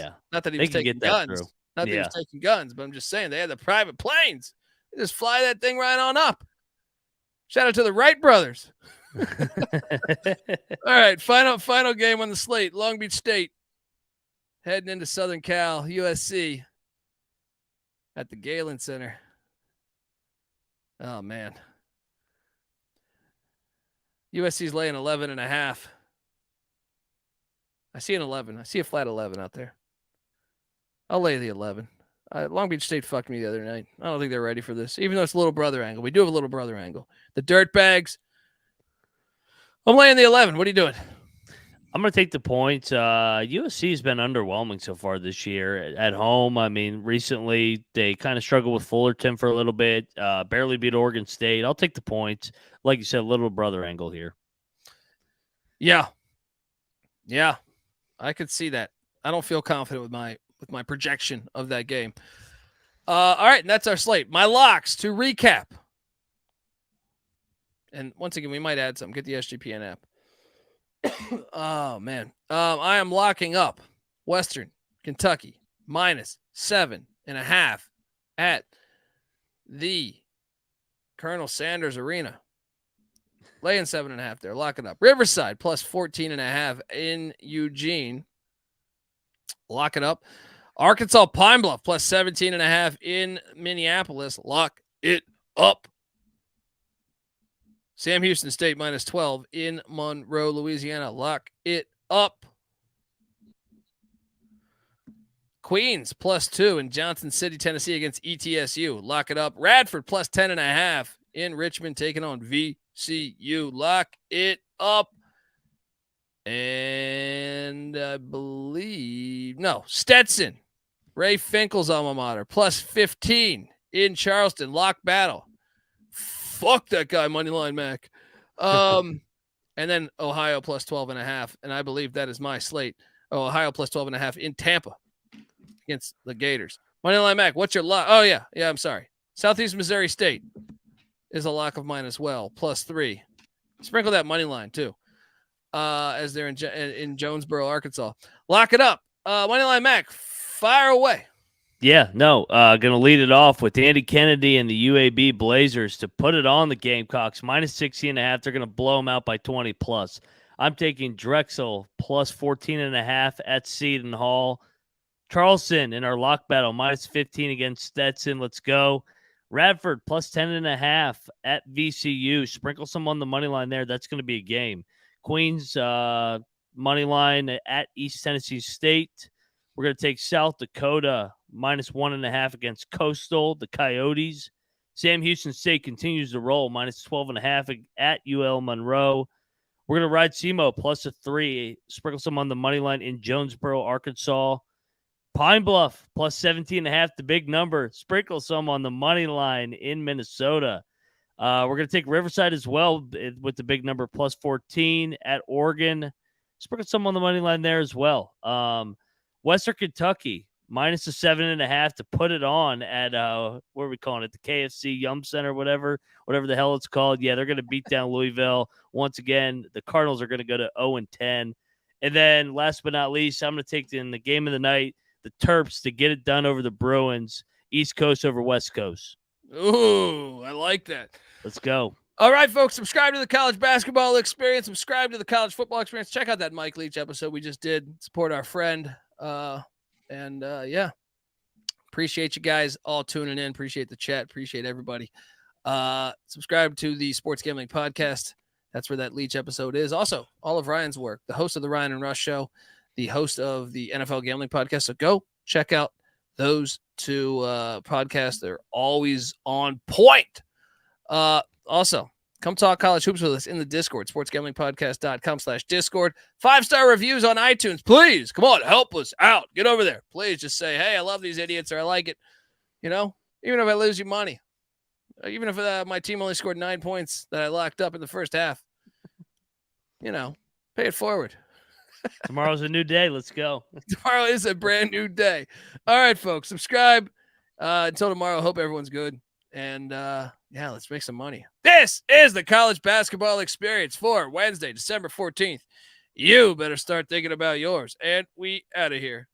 [SPEAKER 1] taking guns. Not that he was taking guns, but I'm just saying they had the private planes. They just fly that thing right on up. Shout out to the Wright brothers. All right, final game on the slate. Long Beach State heading into Southern Cal, USC at the Galen Center. Oh, man. USC's laying 11.5. I see an 11. I see a flat 11 out there. I'll lay the 11. Long Beach State fucked me the other night. I don't think they're ready for this, even though it's a little brother angle. We do have a little brother angle. The Dirtbags. I'm laying the 11. What are you doing?
[SPEAKER 6] I'm going to take the points. USC has been underwhelming so far this year at home. I mean, recently they kind of struggled with Fullerton for a little bit, barely beat Oregon State. I'll take the points. Like you said, little brother angle here.
[SPEAKER 1] Yeah. I could see that. I don't feel confident with my projection of that game. All right, and that's our slate. My locks to recap. And once again, we might add something. Get the SGPN app. Oh, man. I am locking up Western Kentucky -7.5 at the Colonel Sanders Arena. Laying 7.5 there. Lock it up. Riverside +14.5 in Eugene. Lock it up. Arkansas Pine Bluff +17.5 in Minneapolis. Lock it up. Sam Houston State -12 in Monroe, Louisiana. Lock it up. Queens +2 in Johnson City, Tennessee against ETSU. Lock it up. Radford +10.5 in Richmond taking on VCU. Lock it up. And I believe, Stetson, Ray Finkel's alma mater, +15 in Charleston. Lock battle. Fuck that guy, Moneyline Mac. And then Ohio +12.5. And I believe that is my slate. Ohio +12.5 in Tampa against the Gators. Moneyline Mac, what's your lock? Oh, yeah. Yeah, I'm sorry. Southeast Missouri State is a lock of mine as well, +3. Sprinkle that money line, too, as they're in Jonesboro, Arkansas. Lock it up. Moneyline Mac, fire away.
[SPEAKER 6] Yeah, going to lead it off with Andy Kennedy and the UAB Blazers to put it on the Gamecocks, -16.5. They're going to blow them out by 20+. I'm taking Drexel +14.5 at Seton Hall. Charleston in our lock battle, -15 against Stetson. Let's go. Radford +10.5 at VCU. Sprinkle some on the money line there. That's going to be a game. Queens money line at East Tennessee State. We're going to take South Dakota -1.5 against Coastal, the Coyotes. Sam Houston State continues to roll, -12.5 at UL Monroe. We're going to ride SEMO +3. Sprinkle some on the money line in Jonesboro, Arkansas. Pine Bluff +17.5, the big number. Sprinkle some on the money line in Minnesota. We're going to take Riverside as well with the big number plus 14 at Oregon. Sprinkle some on the money line there as well. Western Kentucky minus the 7.5 to put it on at what are we calling it? The KFC Yum Center, whatever the hell it's called. Yeah, they're going to beat down Louisville once again. The Cardinals are going to go to 0-10, and then last but not least, I'm going to take in the game of the night the Terps to get it done over the Bruins. East Coast over West Coast.
[SPEAKER 1] Ooh, I like that.
[SPEAKER 6] Let's go.
[SPEAKER 1] All right, folks, subscribe to the college basketball experience. Subscribe to the college football experience. Check out that Mike Leach episode we just did. Support our friend. Yeah, appreciate you guys all tuning in. Appreciate the chat. Appreciate everybody. Subscribe to the Sports Gambling Podcast. That's where that Leach episode is. Also, all of Ryan's work, the host of the Ryan and Rush Show, the host of the NFL Gambling Podcast. So go check out those two podcasts. They're always on point. Also, come talk college hoops with us in the Discord, sportsgamblingpodcast.com/Discord. 5-star reviews on iTunes. Please, come on, help us out. Get over there. Please just say, hey, I love these idiots or I like it. You know, even if I lose you money, even if my team only scored 9 points that I locked up in the first half, you know, pay it forward.
[SPEAKER 6] Tomorrow's a new day. Let's go.
[SPEAKER 1] Tomorrow is a brand new day. All right, folks, subscribe. Until tomorrow, hope everyone's good. And, yeah, let's make some money. This is the college basketball experience for Wednesday, December 14th. You better start thinking about yours. And we out of here.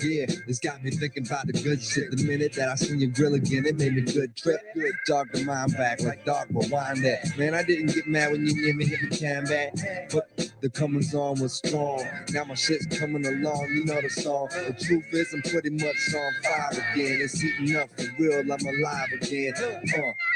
[SPEAKER 7] Yeah, it's got me thinking about the good shit. The minute that I seen your grill again, it made me good trip. Good dog the mind back like dog, but wind that. Man, I didn't get mad when you near me hit the can back. But the comings on was strong. Now my shit's coming along, you know the song. The truth is I'm pretty much on fire again. It's heating up for real, I'm alive again.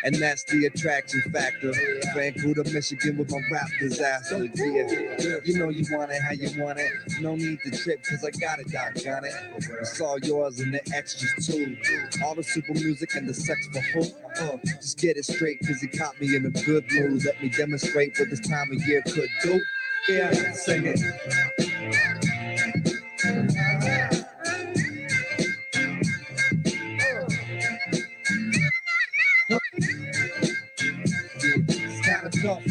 [SPEAKER 7] And that's the attraction factor. Vancouver, Michigan with my rap disaster. Yeah, you know you want it how you want it. No need to trip, cause I got it, doggone it. It's all yours and the extras too. All the super music and the sex for hope. Just get it straight, cause it caught me in a good mood. Let me demonstrate what this time of year could do. Yeah, sing it. It's kind of tough.